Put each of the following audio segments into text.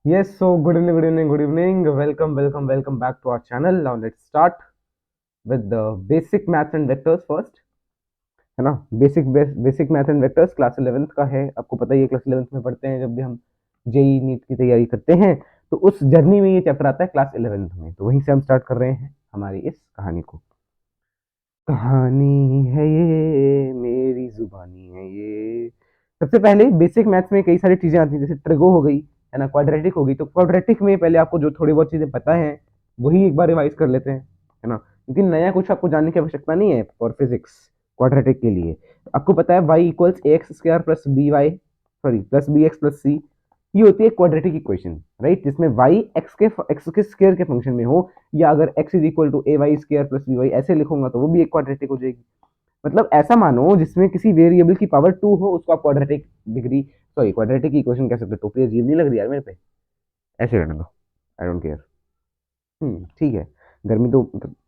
Yes, so good evening, good evening, good evening. Welcome back to our channel. Now let's start with the basic maths and vectors first, है ना। Basic math and vectors class 11th का है। आपको पता ही है, class 11th में पढ़ते हैं जब भी हम जेई नीट की तैयारी करते हैं। तो उस जर्नी में ये चैप्टर आता है क्लास 11th में, तो वहीं से हम स्टार्ट कर रहे हैं हमारी इस कहानी को। कहानी है ये, मेरी जुबानी है ये। सबसे पहले बेसिक मैथ्स में कई सारी चीजें आती हैं, जैसे ट्रिगो हो गई, है ना, क्वाड्रेटिक हो गई। तो क्वाड्रेटिक में पहले आपको जो थोड़ी बहुत चीजें पता है वही एक बार रिवाइज कर लेते हैं, है ना, क्योंकि नया कुछ आपको जानने की आवश्यकता नहीं है फॉर फिजिक्स। क्वाड्रेटिक के लिए आपको पता है y equals a x square plus b y, sorry plus b x plus c. ये होती है क्वाड्रेटिक इक्वेशन, राइट, जिसमें वाई एक्स के स्क्वायर के फंक्शन में हो, या अगर x is equal to a y square plus b y ऐसे लिखूंगा तो वो भी एक क्वाड्रेटिक हो जाएगी। मतलब ऐसा मानो जिसमें किसी वेरिएबल की पावर 2 हो, उसको आप quadratic degree, sorry quadratic equation कह सकते हो। टोपी अजीब नहीं लग रही यार मेरे पे? ऐसे रहने दो, आई डोंट केयर। ठीक है। गर्मी तो,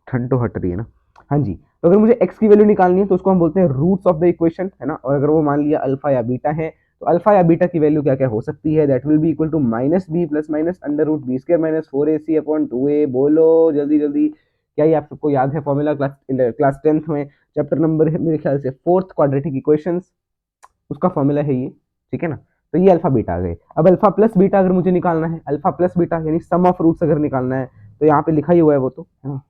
ठंड तो हट रही है ना। हाँ जी। तो अगर मुझे x की वैल्यू निकालनी है तो उसको हम बोलते हैं रूट्स ऑफ द इक्वेशन, है ना। और अगर वो मान लिया अल्फा या बीटा है, तो अल्फा या बीटा की वैल्यू क्या क्या हो सकती है? That will be equal to minus b plus minus under root b square minus 4ac upon 2a। बोलो जल्दी जल्दी, क्या ये आप सबको याद है फॉर्मूला? क्लास 10th में चैप्टर नंबर है मेरे ख्याल से फोर्थ, क्वाड्रेटिक इक्वेशंस, उसका फॉर्मूला है ये, ठीक है ना। तो ये अल्फा बीटा आ गए। अब अल्फा प्लस बीटा अगर मुझे निकालना है, अल्फा प्लस बीटा यानी सम ऑफ रूट्स अगर निकालना है, तो यहाँ पे लिखा ही हुआ है वो तो, है ना।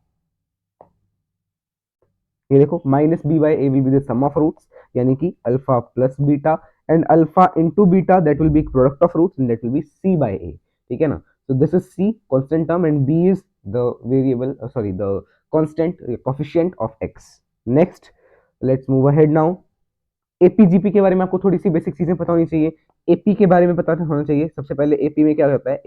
ये देखो, minus b by a will be the sum of roots, यानी कि alpha plus beta, and alpha into beta that will be product of roots and that will be c by a, ठीक है ना। तो this is c constant term and b is the variable, sorry the constant coefficient of x. Next, let's move ahead now. AP GP के बारे में आपको थोड़ी सी basic चीजें पता होनी चाहिए। एपी के बारे में पता होना चाहिए। सबसे पहले एपी में क्या होता है?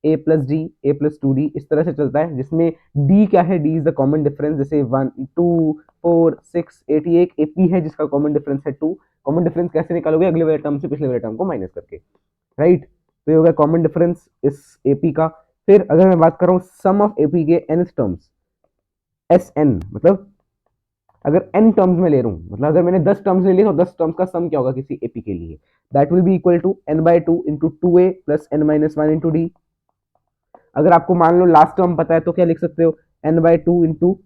A plus D, A plus two D, इस तरह से चलता है, जिसमें डी क्या है? D is the common difference. जैसे 1 2 4 6 8, ये एक एपी है जिसका कॉमन डिफरेंस है 2। कॉमन डिफरेंस कैसे निकालोगे? अगले वाले टर्म से पिछले वाले टर्म को माइनस करके, राइट। तो ये होगा कॉमन डिफरेंस इस एपी का। फिर अगर मैं बात कर रहा हूँ सम ऑफ एपी के एन टर्म्स, एस एन, मतलब अगर n टर्म्स में ले रहा हूँ, मतलब अगर मैंने 10 टर्म्स ले लिए तो 10 टर्म्स का सम क्या होगा किसी एपी के लिए? That will be equal to n by two into two a plus n minus one into d. अगर आपको मान लो लास्ट टर्म पता है तो क्या लिख सकते हो? n by two into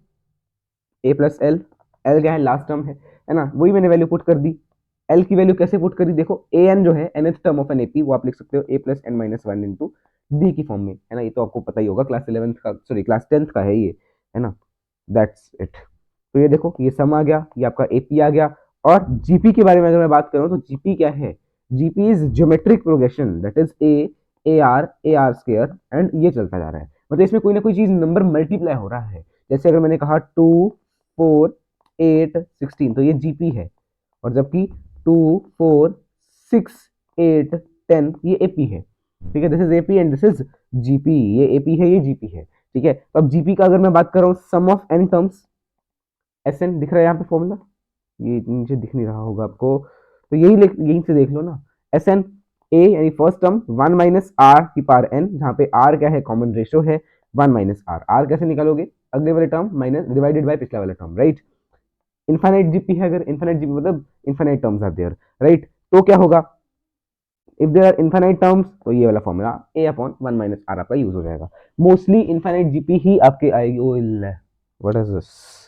A plus L. L क्या है? लास्ट टर्म है ना। वही मैंने वैल्यू पुट कर दी। एल की वैल्यू कैसे पुट करी? देखो, ए एन जो है nth term of n AP, वो आप लिख सकते हो a plus n minus one into d की फॉर्म में, है ना। ये तो आपको पता ही होगा, क्लास 11th का, सॉरी क्लास 10th का है ये, है ना। That's it. तो ये देखो, ये सम आ गया, ये आपका एपी आ गया। और जीपी के बारे में अगर मैं बात करूं तो जीपी क्या है? GP is geometric progression, that is A R square, and ये चलता जा रहा है। मतलब इसमें कोई ना कोई चीज नंबर मल्टीप्लाई हो रहा है। जैसे अगर मैंने कहा 2 4 8 16, तो ये जीपी है। और जबकि 2 4 6 8 10 ये एपी है, ठीक है। This is AP and this is GP. ये एपी है, ये जीपी है, ठीक है। तो अब जीपी का अगर मैं बात कर रहा हूँ, sum of n terms, S n दिख रहा है यहाँ पे फॉर्मूला, ये नीचे दिख नहीं रहा होगा आपको, तो यहीं से देख लो ना। एस एन, ए यानी फर्स्ट टर्म 1 - r की पावर n, जहाँ पे r क्या है? कॉमन रेशियो है 1 - r। r कैसे निकालोगे? अगले वाले टर्म माइनस डिवाइडेड बाय पिछला वाला टर्म, राइट। इनफाइनाइट जीपी है, अगर इनफाइनाइट जीपी मतलब infinite terms are there, right. तो क्या होगा? If there are infinite terms, तो ये वाला फॉर्मूला a अपॉन 1 - r आपका यूज हो जाएगा। मोस्टली इनफाइनाइट जीपी ही आपके आएगी। Oh what is this?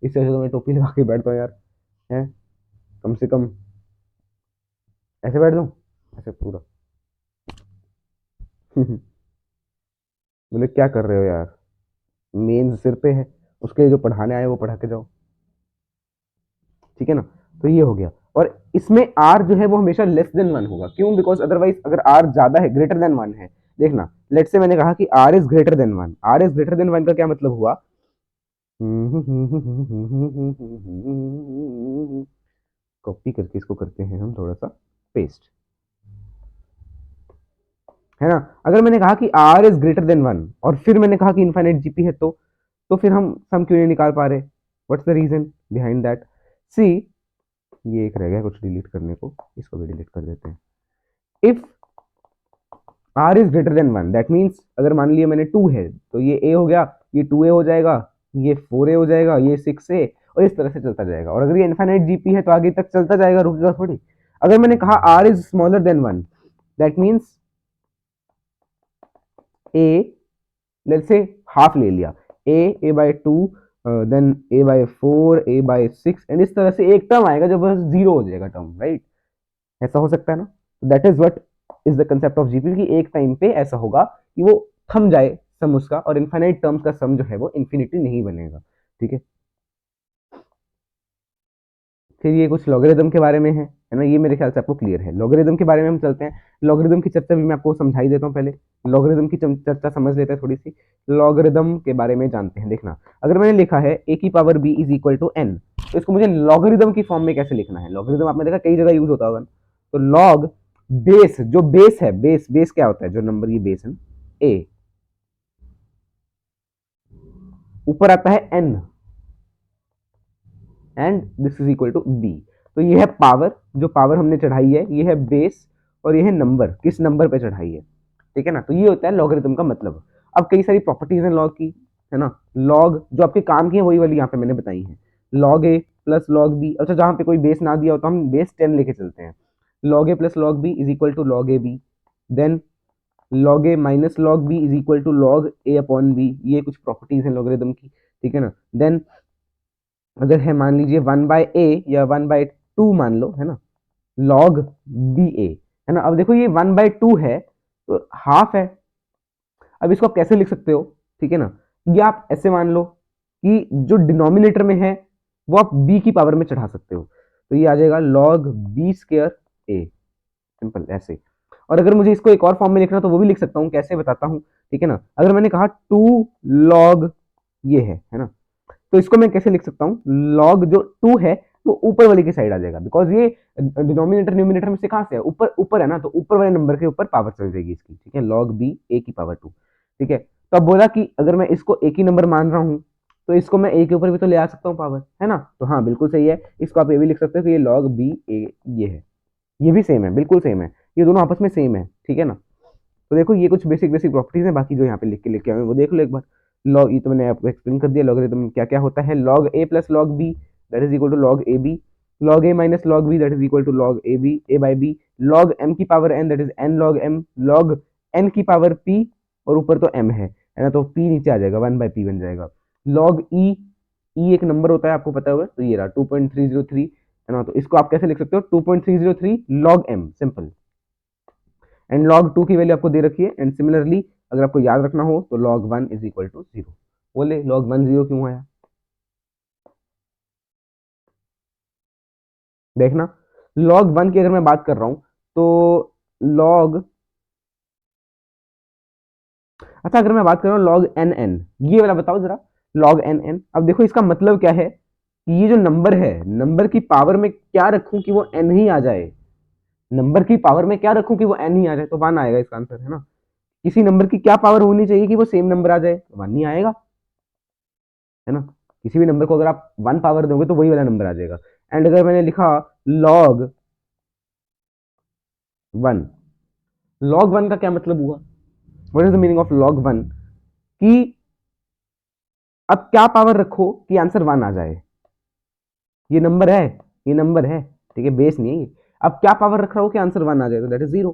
इससे अच्छा तो मैं टोपी लगा के बैठता हूँ यार, है। कम से कम ऐसे बैठ जाऊँ, ऐसे पूरा। बोले क्या कर रहे हो यार? मेन सिर पे है, उसके लिए जो पढ़ाने आए वो पढ़ा के जाओ, ठीक है ना। तो ये हो गया। और इसमें आर जो है वो हमेशा लेस देन वन होगा। क्यों? बिकॉज अदरवाइज अगर आर ज्यादा है, ग्रेटर देन वन है, देखना, लेट से मैंने कहा कि r is greater than one. R is greater than one का क्या मतलब हुआ? कॉपी करके इसको करते हैं हम थोड़ा सा पेस्ट, है ना। अगर मैंने कहा कि r is greater than one और फिर मैंने कहा कि इनफाइनाइट जीपी है, तो फिर हम सम क्यों नहीं निकाल पा रहे? What's the reason behind that? See, ये एक रह गया कुछ डिलीट करने को, इसको भी डिलीट कर देते हैं। If r is greater than one, that means अगर मान लिया मैंने टू है तो ये ए हो गया, ये टू ए हो जाएगा, ये फोर ए हो जाएगा, ये सिक्स ए, और इस तरह से चलता जाएगा। और अगर ये इनफाइनाइट जीपी है तो आगे तक चलता जाएगा, रुकेगा थोड़ी। अगर मैंने कहा r is smaller than one, that means a, let's say half ले लिया, a by 2, then a by 4, a by 6, and इस तरह से एक टर्म आएगा जब बस जीरो हो जाएगा टर्म, राइट? ऐसा हो सकता है ना? That is what is the concept of GPU कि एक टाइम पे ऐसा होगा कि वो थम जाए सम उसका, और इनफाइनाइट टर्म्स का सम जो है वो इन्फिनिटी नहीं बनेगा, ठीक है? फिर ये कुछ लॉगरिदम के बारे में है ना? ये मेरे ख्याल से आपको क्लियर है। लॉगरिदम के बारे में हम चलते हैं। लॉगरिदम की चर्चा भी मैं आपको समझाई देता हूँ पहले। लॉगरिदम की चर्चा समझ लेते हैं थोड़ी सी। लॉगरिदम के बारे में जानते हैं। देखना, अगर मैंने लिखा है a की power b is equal to n, तो इसको मुझे लॉगरिदम की फॉर्म में कैसे लिखना है? लॉगरिदम आपने देखा कई जगह यूज होता होगा। तो लॉग बेस, जो बेस है, बेस क्या होता है? जो नंबर ये बेस है a, ऊपर आता है n, and this is equal to b. तो ये है पावर, जो पावर हमने चढ़ाई है, ये है बेस, और ये है नंबर, किस नंबर पे चढ़ाई है, ठीक है ना? तो ये होता है लॉगरिथम का मतलब। अब कई सारी प्रॉपर्टीज हैं लॉग की, है ना? लॉग जो आपके काम की है वही वाली यहाँ पे मैंने बताई है, log a plus log B. अच्छा, जहाँ पे कोई बेस ना दिया हो तो हम बेस 10 लेके चलते हैं। Log a plus log b is equal to log a b, then log a minus log b is equal to log a upon b. ये कुछ प्रॉपर्टीज हैं लॉगरिथम की, ठीक है ना? देन अगर है मान लीजिए 1/a या 1/2 मान लो, है ना, log बी ए, है ना? अब देखो ये 1/2 है तो हाफ है। अब इसको आप कैसे लिख सकते हो, ठीक है ना? ये आप ऐसे मान लो कि जो डिनोमिनेटर में है वो आप b की पावर में चढ़ा सकते हो, तो ये आ जाएगा log b square a, simple ऐसे। और अगर मुझे इसको एक और फॉर्म में लिखना तो वो भी लिख सकता हूँ, कैसे बताता हूँ, ठीक है ना? अगर मैंने कहा 2 log ये है ना, तो इसको मैं कैसे लिख सकता हूँ? लॉग जो 2 है वो ऊपर वाले की साइड आ जाएगा, बिकॉज ये डिनोमिनेटर न्यूमिनेटर में से कहाँ से है? ऊपर ऊपर है ना, तो ऊपर वाले नंबर के ऊपर पावर चल जाएगी इसकी, ठीक है? लॉग बी ए की पावर 2, ठीक है? तो अब बोला कि अगर मैं इसको एक ही नंबर मान रहा हूँ तो इसको मैं ए के ऊपर भी तो ले आ सकता हूँ पावर, है ना? तो हाँ, बिल्कुल सही है। इसको आप ये भी लिख सकते हो कि ये लॉग बी ए ये है, ये भी सेम है, बिल्कुल सेम है, ये दोनों आपस में सेम है, ठीक है ना? तो देखो ये कुछ बेसिक बेसिक प्रॉपर्टीज हैं, बाकी जो यहाँ पे लिख के आए वो देख लो एक बार। लॉग, ये तो मैंने आपको एक्सप्लेन कर दिया लॉगरिथम क्या क्या होता है। Log a plus log b that is equal to log a b, log a minus log b that is equal to log a b, a by b, log m की power n that is n log m, log n की power p, और ऊपर तो M है ना, तो P नीचे आ जाएगा, 1/p बन जाएगा। लॉग ई, ई एक नंबर होता है आपको पता होगा, तो ये रहा 2.303, है ना? तो इसको आप कैसे लिख सकते हो? 2.303 log m, simple. And log 2 की वैल्यू आपको दे रखी है, एंड सिमिलरली अगर आपको याद रखना हो तो लॉग 1 इज इक्वल टू 0। बोले लॉग 1 0 क्यों आया? देखना, लॉग 1 की अगर मैं बात कर रहा हूं तो लॉग, अच्छा अगर मैं बात कर रहा हूँ लॉग एन एन, ये वाला बताओ जरा, लॉग एन एन। अब देखो इसका मतलब क्या है कि ये जो नंबर है, नंबर की पावर में क्या रखूं कि वो एन ही आ जाए? नंबर की पावर में क्या रखूं कि वो एन ही आ जाए? तो 1 आएगा इसका आंसर, है ना? किसी नंबर की क्या पावर होनी चाहिए कि वो सेम नंबर आ जाए? 1 ही आएगा, है ना? किसी भी नंबर को अगर आप 1 पावर दोगे तो वही वाला नंबर आ जाएगा। एंड अगर मैंने लिखा लॉग 1, लॉग 1 का क्या मतलब हुआ? What is the meaning of log 1? कि अब क्या पावर रखो कि आंसर 1 आ जाए? ये नंबर है, ये नंबर है, ठीक है, बेस नहीं है ये। अब क्या पावर रख रहा हो कि आंसर 1 आ जाए? तो दैट इज 0,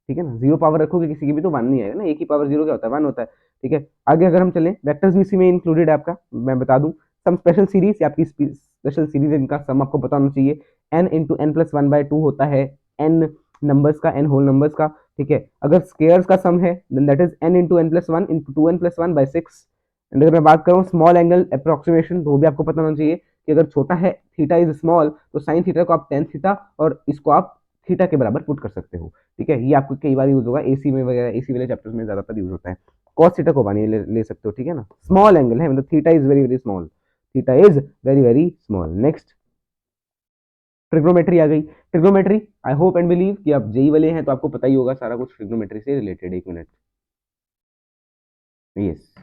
ठीक है ना? 0 पावर रखोगे किसी की भी तो 1 नहीं आएगा ना, एक ही पावर 0 क्या होता है? 1 होता है, ठीक है? आगे अगर हम चलें, वेक्टर्स भी इसी में इंक्लूडेड है आपका, मैं बता दूं। सम स्पेशल सीरीज, आपकी स्पेशल सीरीज इनका सम आपको पता होना चाहिए। n इंटू एन प्लस 1/2 होता है n नंबर्स का, n होल नंबर्स का, ठीक है? अगर स्केयर्स का सम है then that is n into n plus 1 into 2n+1/6। And अगर मैं बात करूँ स्मॉल एंगल अप्रोक्सीमेशन, तो वो भी आपको पता होना चाहिए कि अगर छोटा है, थीटा इज स्मॉल, तो साइन थीटा को आप टेन थीटा और इसको आप थीटा के बराबर पुट कर सकते हो, ठीक है? ये आपको कई बार यूज होगा एसी में वगैरह, एसी वाले चैप्टर्स में ज्यादातर यूज होता है। कॉस थीटा को बानी ले सकते हो, ठीक है ना? स्मॉल एंगल है, मतलब theta is very very small, theta is very very small. Next trigonometry आ गई। Trigonometry, I hope and believe कि आप जेई वाले हैं तो आपको पता ही होगा सारा कुछ ट्रिग्नोमेट्री से रिलेटेड। एक मिनट, यस,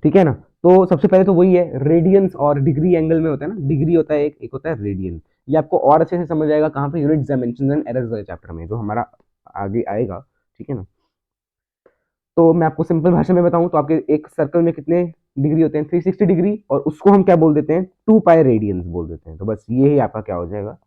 ठीक है ना? तो सबसे पहले तो वही है, रेडियंस और डिग्री एंगल में होता है ना, डिग्री होता है एक होता है रेडियन। ये आपको और अच्छे से समझ आएगा कहाँ पे? यूनिट डायमेंशन एंड एरर्स वाले चैप्टर में, जो हमारा आगे आएगा, ठीक है ना? तो मैं आपको सिंपल भाषा में बताऊं तो आपके एक सर्कल में कितने डिग्री होते हैं? 360 डिग्री, और उसको हम क्या बोल देते हैं? 2 पाई रेडियंस बोल देते हैं। तो बस ये ही आपका क्या हो जाएगा?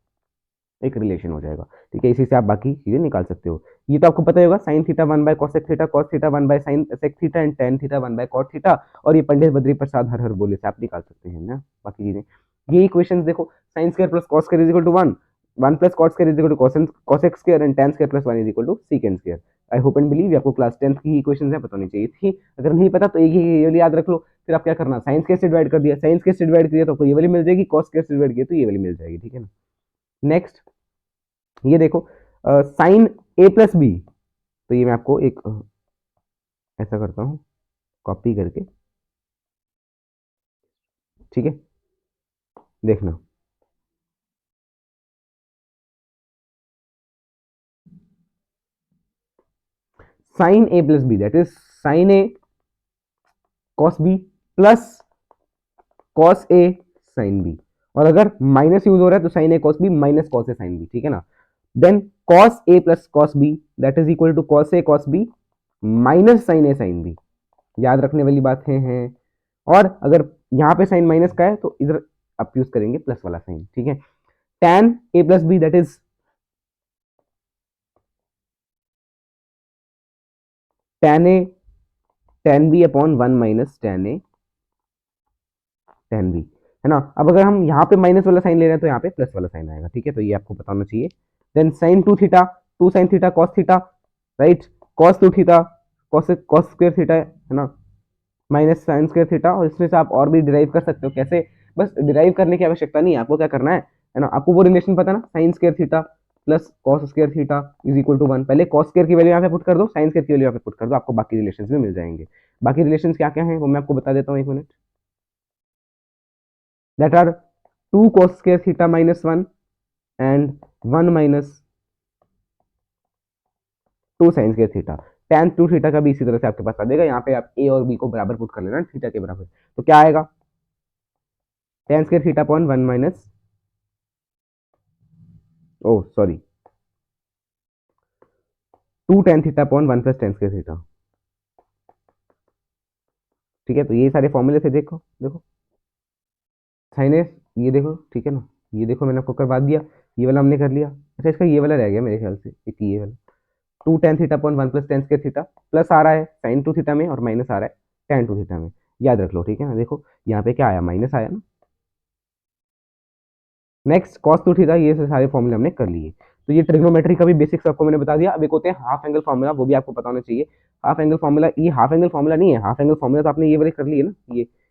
एक रिलेशन हो जाएगा। ठीक है, इसी से आप बाकी चीजें निकाल सकते हो। ये तो आपको पता ही होगा, sine theta 1/cosec theta, cos theta 1/sin-sec theta and tan theta 1/cot theta, और ये पंडित बद्री प्रसाद हर हर बोले से आप निकाल सकते हैं ना बाकी चीजें। ये इक्वेशंस देखो, sin square plus cos square is equal to 1, 1 plus cot square is equal to cosec square and tan square plus 1 is equal to secant square. I hope and believe आपको क्लास 10th की equations है पता होनी चाहिए थी। अगर नहीं पता तो एक ही ये वाली याद रख लो। फिर आप क्या करना, साइन स्क्वायर से डिवाइड कर दिया, साइन स्क्वायर से डिवाइड किया तो आपको ये वाली मिल जाएगी, cos स्क्वायर से डिवाइड किया तो ये वाली मिल जाएगी। ठीक है ना। नेक्स्ट ये देखो, साइन ए प्लस बी, तो ये मैं आपको एक ऐसा करता हूँ कॉपी करके, ठीक है, देखना। Sine a plus b that is sine a cos b plus cos a sine b, और अगर माइनस यूज हो रहा है तो sine a cos b minus cos a sine b. ठीक है ना। Then cos a plus cos b that is equal to cos a cos b minus sine a sine b. याद रखने वाली बात है। और अगर यहाँ पे साइन माइनस का है तो इधर आप यूज करेंगे प्लस वाला साइन। ठीक है, tan a plus b that is tan a tan b upon 1 minus tan a tan b, है ना। अब अगर हम यहाँ पे माइनस वाला साइन ले रहे हैं तो यहाँ पे प्लस वाला साइन आएगा। ठीक है, तो ये आपको बताना चाहिए। Then sine 2 theta, 2 sine theta cos theta, right, cos 2 theta cos square theta, है ना, माइनस साइन स्क्वायर थीटा। और इसमें से आप और भी डिराइव कर सकते हो। कैसे, बस डिराइव करने की आवश्यकता नहीं है, आपको क्या करना है ना, आपको वो रिलेशन पता ना, sine square theta plus cos square theta is equal to 1। पहले कॉस स्क्वायर की वैल्यू यहाँ पे पुट कर दो, साइन स्क्वायर की वैल्यू यहाँ पे पुट कर दो, आपको बाकी रिलेशंस भी मिल जाएंगे। बाकी रिलेशंस क्या क्या हैं वो मैं आपको बता देता हूँ, एक minute. That are 2 cos square theta minus 1 and 1 minus 2 sin square theta। tan 2 theta का भी इसी तरह से आपके पास आ जाएगा। यहाँ पे आप a और b को बराबर पुट कर लेना थीटा के बराबर, तो क्या आएगा, tan square theta upon 1 minus, oh sorry, 2 tan theta upon 1 plus tan square theta. ठीक है, तो ये सारे फॉर्मूले थे। देखो देखो साइन ए, ये देखो, ठीक है ना, ये देखो मैंने आपको करवा दिया, ये वाला हमने कर लिया। अच्छा, इसका ये वाला रह गया मेरे ख्याल से, एक ये वाला 2 tan theta upon 1 plus tan square theta, plus आ रहा है sin 2 थीटा में और माइनस आ रहा है tan 2 थीटा में। याद रख लो। ठीक है ना, देखो यहाँ पे क्या आया, माइनस आया ना। नेक्स्ट cos 2 थीटा, ये सारे फॉर्मूले हमने कर लिए। तो ये ट्रिग्नोमेट्री का भी बेसिक्स आपको मैंने बता दिया। अब एक होते हैं हाफ एंगल फार्मूला, वो भी आपको पता होना चाहिए। हाफ एंगल फार्मूला, ये हाफ एंगल फार्मूला नहीं है, हाफ एंगल फार्मूला तो आपने ये वाले कर लिए ना,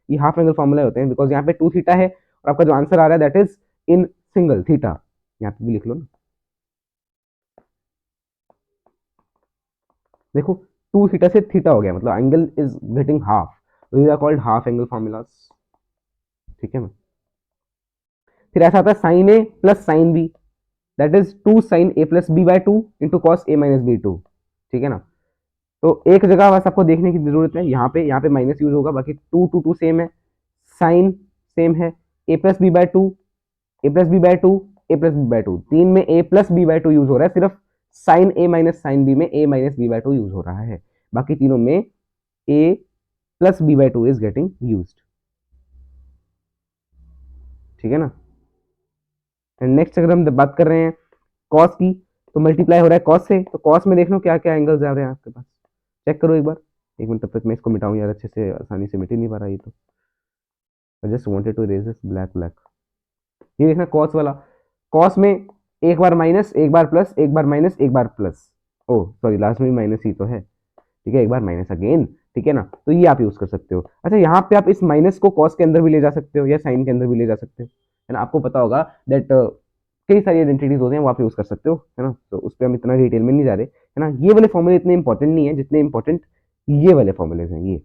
ये हाफ एंगल फार्मूला होते हैं, बिकॉज यहाँ पे 2 थीटा है और आपका जो आंसर आ रहा है that is in single theta. यहाँ पे भी लिख लो ना, देखो 2 थीटा से थीटा हो गया, मतलब angle is getting half, these are called half angle formulas. ठीक है ना। फिर ऐसा आता है sine a plus sine b that is 2 sine a plus b by 2 into cos a minus b 2। ठीक है ना। तो एक जगह बस आपको देखने की जरूरत है, यहाँ पे माइनस यूज होगा, बाकी 2 टू 2 सेम है, साइन सेम है, a plus b by 2, a plus b by 2, a plus b by 2, तीन में a plus b by 2 use हो रहा है, सिर्फ sine a minus sine b में a minus b by 2 use हो रहा है, बाकी तीनों में a plus b by 2 is getting use. ठीक है ना। एंड नेक्स्ट अगर हम बात कर रहे हैं कॉस की, तो मल्टीप्लाई हो रहा है कॉस से, तो कॉस में देख लो क्या क्या एंगल्स आ रहे हैं आपके पास, चेक करो एक बार। एक मिनट, तब तक मैं इसको मिटाऊं यार, अच्छे से आसानी से मिट ही नहीं पा रहा ये तो। I just wanted to erase this black black. ये देखना कॉस वाला, कॉस में एक बार माइनस, एक बार प्लस, एक बार माइनस, एक बार प्लस, ओ सॉरी लास्ट में भी माइनस ही तो है। ठीक है, एक बार माइनस अगेन। ठीक है ना, तो ये आप यूज कर सकते हो। अच्छा, यहाँ पे आप इस माइनस को कॉस के अंदर भी ले जा सकते हो या साइन के अंदर भी ले जा सकते हो, है ना। आपको पता होगा दैट कई सारी आइडेंटिटीज होते हैं, वो आप यूज कर सकते हो, है ना। तो उस पर हम इतना डिटेल में नहीं जा रहे, है ना। ये वाले फॉर्मूले इतने इंपॉर्टेंट नहीं है जितने इंपॉर्टेंट ये वाले फॉर्मूलेज हैं,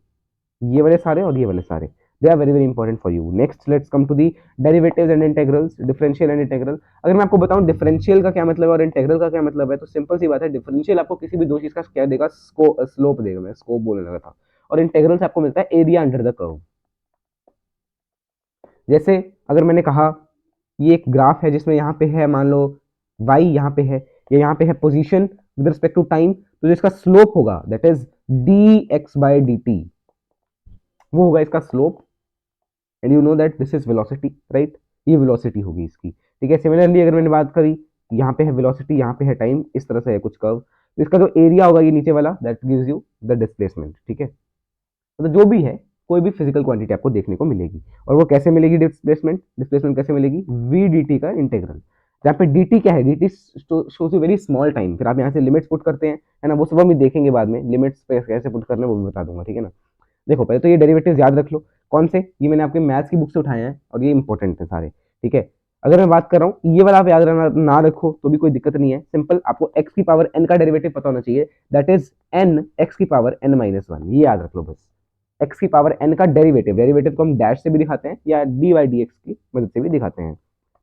ये वाले सारे और ये वाले सारे, they are very very important for you. Next let's come to the derivatives and integrals, differential and integral. अगर मैं आपको बताऊं डिफरेंशियल का क्या मतलब है और इंटेग्रल का क्या मतलब है, तो सिंपल सी बात है, डिफरेंशियल आपको किसी भी दो चीज का क्या देगा, स्लोप देगा, मैं स्कोप बोलने लगा था, और इंटेग्रल से आपको मिलता है एरिया अंडर द कर्व। जैसे अगर मैंने कहा ये एक ग्राफ है जिसमें यहाँ पे है मान लो y यहाँ पे है, या यहाँ पे है position with respect to time, तो जिसका स्लोप होगा दैट इज dx/dt, वो होगा इसका slope. And you know that this is velocity, right, ये वेलोसिटी होगी इसकी। ठीक है, सिमिलरली अगर मैंने बात करी यहाँ पे है वेलोसिटी, यहाँ पे है टाइम, इस तरह से है कुछ कर्व। तो इसका जो एरिया होगा ये नीचे वाला, that gives you the displacement, ठीक है। मतलब जो भी है, कोई भी फिजिकल क्वांटिटी आपको देखने को मिलेगी। और वो कैसे मिलेगी डिस्प्लेसमेंट, डिस्प्लेसमेंट कैसे मिलेगी, वी डी टी का इंटीग्रल। जहाँ पे डी टी क्या है, D T shows you very small time. फिर आप यहाँ से लिमिट्स पुट करते हैं, है ना, वो सब हम देखेंगे बाद में, लिमिट्स पे कैसे पुट करना है वो भी बता दूंगा, ठीक है ना। देखो पहले तो ये डेरिवेटिव्स याद रख लो। कौन से, ये मैंने आपके मैथ्स की बुक से उठाए हैं और ये इंपॉर्टेंट है सारे, ठीक है। अगर मैं बात कर रहा हूँ, ये वाला आप याद रहना ना रखो तो भी कोई दिक्कत नहीं है, सिंपल आपको x की पावर n का डेरिवेटिव पता होना चाहिए, दैट इज n x की पावर n माइनस वन, ये याद रख लो बस। x की पावर n का डेरिवेटिव, डेरिवेटिव को हम डैश से भी दिखाते हैं या डी वाई डी एक्स की मदद से भी दिखाते हैं,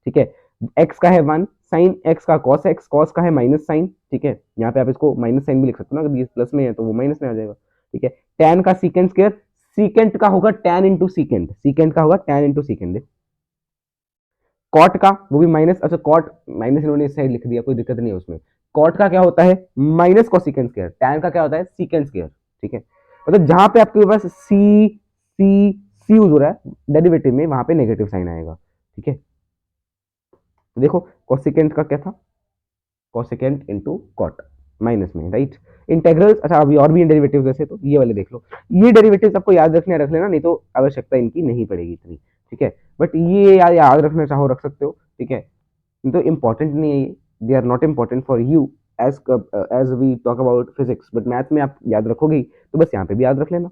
ठीक है। x का है वन, साइन x का cos x, cos का है माइनस साइन, ठीक है। यहाँ पे आप इसको माइनस साइन भी लिख सकते हो ना, अगर ये प्लस में है तो वो माइनस में आ जाएगा, ठीक है। tan का सीकेंट स्क्वायर, सीकेंट का होगा tan इंटू सीकेंट, सीकेंट का होगा tan इंटू सीकेंट। कॉट का वो भी माइनस, अच्छा कॉट माइनस इन्होंने इस साइड लिख दिया, कोई दिक्कत नहीं है उसमें। कॉट का क्या होता है, माइनस कोसिकेंट स्क्वायर। टैन का क्या होता है, सीकेंट स्क्वायर, ठीक है। मतलब जहां पे आपके पास सी सी सी यूज हो रहा है डेरिवेटिव में, वहां पे नेगेटिव साइन आएगा, ठीक है। तो देखो कोसिकेंट का क्या था, कोसिकेंट इनटू कॉट माइनस में, राइट। इंटेग्रल्स, अच्छा अभी और भी डेरिवेटिव्स जैसे, तो ये वाले देख लो। ये डेरिवेटिव्स आपको याद रखने रख लेना, नहीं तो आवश्यकता इनकी नहीं पड़ेगी इतनी, ठीक है। बट ये याद रखना चाहो रख सकते हो, ठीक है। तो इंपॉर्टेंट नहीं है ये, they are not important for you as as we talk about physics, but math में आप याद रखोगे तो बस यहाँ पे भी याद रख लेना,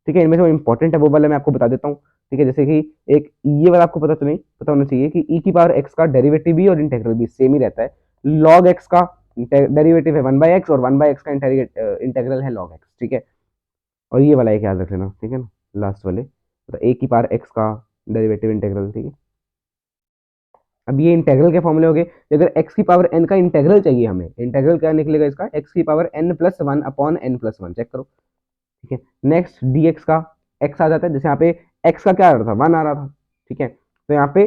ठीक है। इनमें जो इंपॉर्टेंट है वो वाला मैं आपको बता देता हूँ, ठीक है। जैसे कि एक ये वाला आपको पता तो नहीं पता होना चाहिए कि ई की पावर एक्स का डेरिवेटिव भी और इंटेग्रल भी सेम ही रहता है। लॉग एक्स का डेरिवेटिव है वन बाई एक्स, और वन बाई एक्स का इंटेग्रल है लॉग एक्स, ठीक है। और ये वाला एक याद रख लेना, ठीक है ना, लास्ट वाले, तो ए की पावर एक्स का डेरिवेटिव इंटेग्रल, ठीक है। अब ये इंटेग्रल के फॉर्मूले हो गए। अगर x की पावर n का इंटेग्रल चाहिए हमें, इंटेग्रल क्या निकलेगा इसका, x की power n plus one upon n plus one, check करो, ठीक है। नेक्स्ट dx का x आ जाता है, जैसे यहाँ पे x का क्या आ रहा था, वन आ रहा था, ठीक है। तो यहाँ पे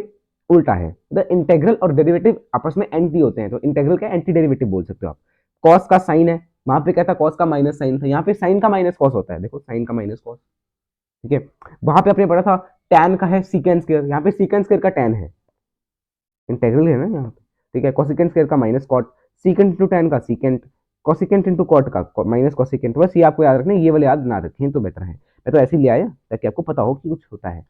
उल्टा है, द इंटेग्रल और डेरिवेटिव आपस में एंटी होते हैं, तो इंटेग्रल का एंटी डेरिवेटिव बोल सकते हो आप। कॉस का साइन है, वहां पे क्या था, कॉस का माइनस साइन था, यहाँ पे साइन का माइनस कॉस होता है, देखो साइन का माइनस कॉस, ठीक है। वहां पे आपने पढ़ा था टैन का है सीकेंड स्क्वायर, यहाँ पे सीकेंड स्क्वायर का टैन है, इंटेग्रल है ना यहाँ पे, ठीक है। कोसिकेंट स्क्वायर का minus cot, secant into tan का सीकेंट, कोसिकेंट इंटू कॉट का माइनस कोसिकेंट, बस ये आपको याद रखना है, ये वाले याद ना रखें तो बेटर है। मैं तो ऐसे ही ले आया ताकि आपको पता हो कि कुछ होता है।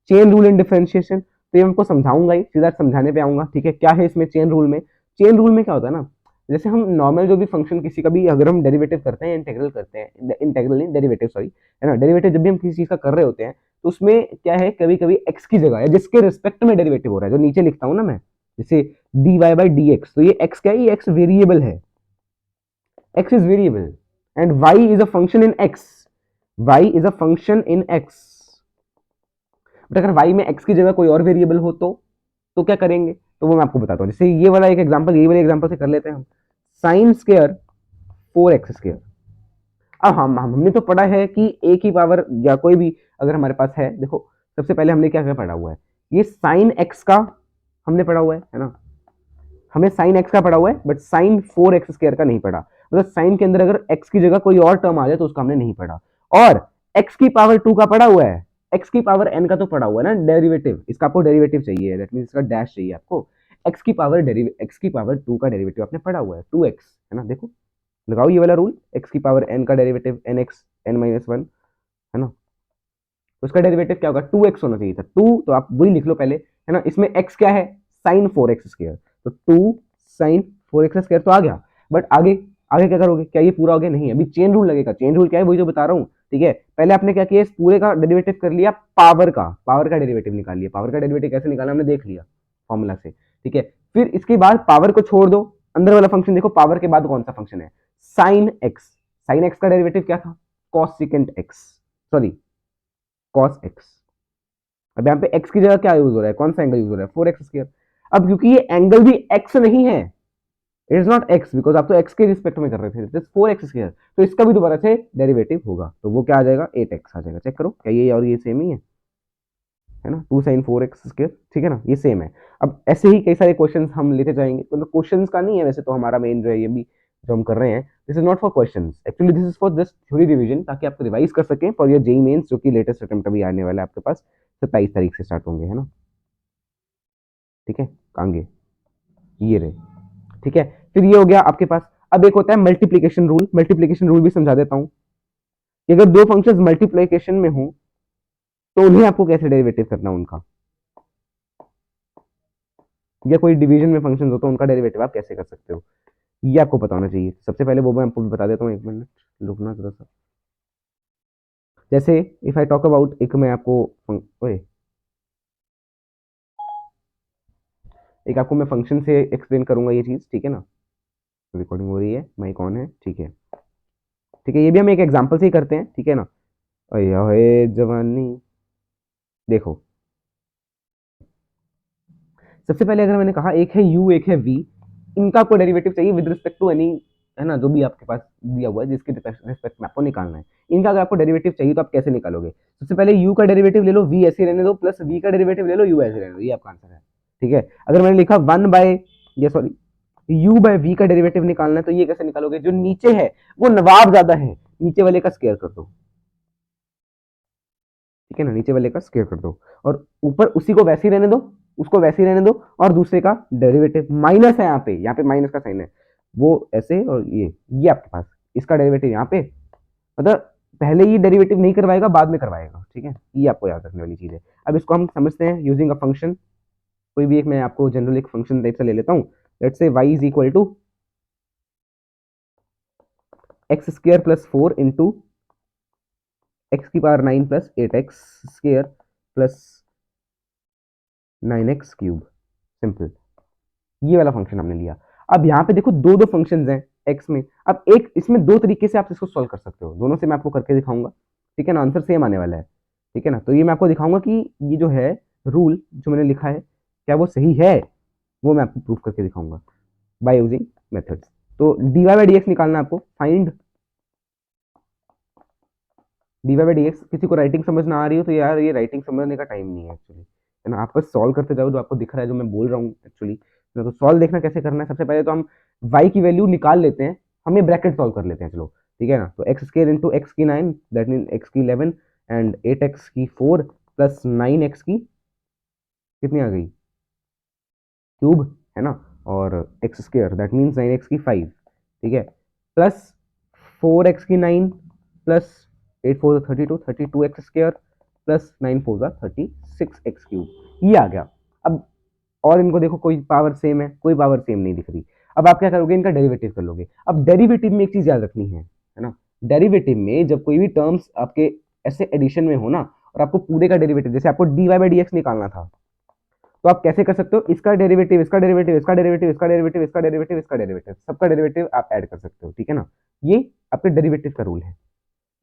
चेन रूल इन डिफरेंशिएशन, तो ये हमको समझाऊंगा ही, सीधा समझाने पे आऊंगा, ठीक है। क्या है इसमें चेन रूल में, चेन रूल में क्या होता है ना, जैसे हम नॉर्मल जो भी फंक्शन किसी का भी अगर हम डेरिवेटिव करते हैं, इंटेग्रल करते हैं, इंटेग्रल नहीं डेरिवेटिव सॉरी, है ना, डेरिवेटिव जब भी हम किसी चीज का कर रहे होते हैं तो उसमें क्या है, कभी कभी एक्स की जगह है जिसके रिस्पेक्ट में डेरिवेटिव हो रहा है, जो नीचे लिखता हूँ ना मैं, जैसे dy बाई डी एक्स, तो ये x क्या है, ये x वेरिएबल है, x is variable and y is a function in x, y is a function in x। But अगर y में x की जगह कोई और वेरिएबल हो तो क्या करेंगे, तो वो मैं आपको बताता हूँ। जैसे ये वाला एक एग्जांपल, ये वाले एग्जांपल से कर लेते हैं हम, साइन स्क्वायर 4x स्क्वायर। अब हमने तो पढ़ा है कि a की पावर या कोई भी अगर हमारे पास है, देखो सबसे पहले हमने क्या क्या पढ़ा हुआ है, ये साइन x का हमने पढ़ा हुआ है ना, हमने साइन एक्स का पढ़ा हुआ है, बट साइन 4x स्क्वायर का नहीं पढ़ा। मतलब साइन के अंदर अगर x की जगह कोई और टर्म आ जाए तो उसका हमने नहीं पढ़ा। और x की पावर 2 का पढ़ा हुआ है, x की पावर n का तो पढ़ा हुआ है ना डेरिवेटिव, इसका आपको डेरिवेटिव चाहिए, दैट मींस इसका डैश चाहिए आपको। x की पावर 2 का डेरिवेटिव आपने पढ़ा हुआ है 2x, है ना। देखो लगाओ ये वाला रूल, x की पावर n का derivative nx n minus one, है ना। तो उसका डेरिवेटिव क्या होगा, 2x होना चाहिए था, 2 तो आप वही लिख लो पहले, है ना। इसमें x क्या है, साइन 4x स्क्वायर, तो 2 साइन 4x स्क्वायर तो आ गया। बट आगे आगे क्या करोगे, क्या ये पूरा हो गया, नहीं, अभी चेन रूल लगेगा। चेन रूल क्या है, वही जो बता रहा हूँ, ठीक है। पहले आपने क्या किया, इस पूरे का डेरिवेटिव कर लिया, पावर का डेरिवेटिव निकाल लिया। पावर का डेरिवेटिव कैसे निकाला हमने देख लिया फॉर्मूला से, ठीक है। फिर इसके बाद पावर को छोड़ दो, अंदर वाला फंक्शन देखो, पावर के बाद कौन सा फंक्शन है, साइन एक्स। साइन एक्स का डेरिवेटिव क्या था, cosecant x, sorry cos x. अब यहाँ पे x की जगह क्या यूज हो रहा है, कौन सा एंगल यूज हो रहा है, 4x स्क्वायर। अब क्योंकि ये एंगल भी x नहीं है, it is not x, because आप तो x के रिस्पेक्ट में कर रहे थे, इट इज 4x स्क्वायर, तो इसका भी दोबारा से डेरिवेटिव होगा, तो वो क्या आ जाएगा, 8x आ जाएगा। चेक करो क्या ये और ये सेम ही है ना, 2 साइन 4x स्क्वायर, ठीक है ना, ये सेम है। अब ऐसे ही कई सारे क्वेश्चंस हम लेते जाएंगे, मतलब क्वेश्चंस का नहीं है वैसे तो हमारा मेन जो है ये भी जो हम कर रहे हैं, this is not for questions, actually this is for just theory revision, ताकि आप रिवाइज कर सकें फॉर योर जेईई मेंस, जो कि लेटेस्ट अटेम्प्ट अभी आने वाला है आपके पास, 27 तारीख से स्टार्ट होंगे, है ना, ठीक है। आगे ये रहे, ठीक है, फिर ये हो गया आपके पास। अब एक होता है मल्टीप्लीकेशन रूल, मल्टीप्लीकेशन रूल भी समझा देता हूं कि अगर दो फंक्शंस मल्टीप्लीकेशन में हो तो उन्हें आपको कैसे डेरिवेटिव करना उनका, या कोई डिवीजन में फंक्शन हो तो उनका डेरिवेटिव आप कैसे कर सकते हो, ये आपको पता होना चाहिए। सबसे पहले वो मैं आपको बता देता हूँ, एक मिनट रुकना थोड़ा सा। जैसे इफ आई टॉक अबाउट, एक मैं आपको ओए एक आपको मैं फंक्शन से एक्सप्लेन करूंगा ये चीज, ठीक है ना। रिकॉर्डिंग हो रही है, माइक ऑन है, ठीक है। ठीक है, ये भी हम एक एग्जांपल से ही करते हैं, ठीक है ना। ओए ओए जवानी, देखो सबसे पहले अगर मैंने कहा एक है u एक है v, इनका आपको डेरिवेटिव चाहिए विद रिस्पेक्ट टू एनी, है ना, जो भी आपके पास दिया हुआ है जिसके रिस्पेक्ट में आपको निकालना है। इनका अगर आपको डेरिवेटिव चाहिए तो आप कैसे निकालोगे? सबसे पहले u का डेरिवेटिव ले लो, v ऐसे रहने दो, प्लस v का डेरिवेटिव ले लो, u ऐसे रहने दो, ये आपका आंसर है। ठीक है, अगर मैंने लिखा वन बाय, ये सॉरी, u बाय v का डेरिवेटिव निकालना है तो ये कैसे निकालोगे? जो नीचे है वो नवाब ज्यादा है, नीचे वाले का स्क्वायर कर दो, ठीक है ना, नीचे वाले का स्क्वायर कर दो, और ऊपर उसी को वैसे ही रहने दो, उसको वैसे ही रहने दो, और दूसरे का डेरिवेटिव माइनस है, यहाँ पे माइनस का साइन है, वो ऐसे, और ये आपके पास इसका डेरिवेटिव यहाँ पे, मतलब पहले ही डेरिवेटिव नहीं करवाएगा, बाद में करवाएगा, ठीक है, ये आपको याद रखने वाली चीज है। अब इसको हम समझते हैं यूजिंग अ फंक्शन, कोई भी एक मैं आपको जनरल एक फंक्शन टाइप से ले लेता हूँ। Let's say y is equal to x square plus 4 into x की power 9 plus 8x square plus 9x cube, simple, ये वाला फंक्शन हमने लिया। अब यहाँ पे देखो दो दो फंक्शंस हैं x में, अब एक इसमें दो तरीके से आप इसको सॉल्व कर सकते हो, दोनों से मैं आपको करके दिखाऊंगा, ठीक है ना, आंसर सेम आने वाला है, ठीक है ना। तो ये मैं आपको दिखाऊंगा कि ये जो है रूल जो मैंने लिखा है क्या वो सही है, वो मैं आपको प्रूफ करके दिखाऊंगा बाय यूजिंग मेथड्स। तो dy बाई डी एक्स निकालना है आपको, find dy by D x. किसी को राइटिंग समझ ना आ रही हो तो यार ये राइटिंग समझने का टाइम नहीं है एक्चुअली, है ना, आप बस सॉल्व करते जाओ, जो आपको दिख रहा है जो मैं बोल रहा हूँ एक्चुअली। तो सॉल्व देखना कैसे करना है, सबसे पहले तो हम y की वैल्यू निकाल लेते हैं, हम ये ब्रैकेट सॉल्व कर लेते हैं, चलो ठीक है ना। तो एक्स स्क्र इंटू एक्स की 9, दैट मीन एक्स की 11 एंड 8x की 4 प्लस 9x की कितनी आ गई क्यूब, है ना, और x square that means 9x की 5, ठीक है, प्लस 4x की 9 plus 8 4 32, 32x square plus 9 4 36x cube, ये आ गया। अब और इनको देखो, कोई पावर सेम है, कोई पावर सेम नहीं दिख रही। अब आप क्या करोगे, इनका डेरिवेटिव कर लोगे। अब डेरिवेटिव में एक चीज याद रखनी है ना, डेरिवेटिव में जब कोई भी टर्म्स आपके ऐसे एडिशन में हो ना, और आपको पूरे का डेरिवेटिव, जैसे आपको dy बाई डी एक्स निकालना था, तो आप कैसे कर सकते हो, इसका डेरिवेटिव, इसका डेरिवेटिव, इसका डेरिवेटिव, इसका डेरिवेटिव, इसका डेरिवेटिव, इसका डेरिवेटिव, सबका डेरिवेटिव आप ऐड कर सकते हो, ठीक है ना। ये आपके डेरिवेटिव का रूल है,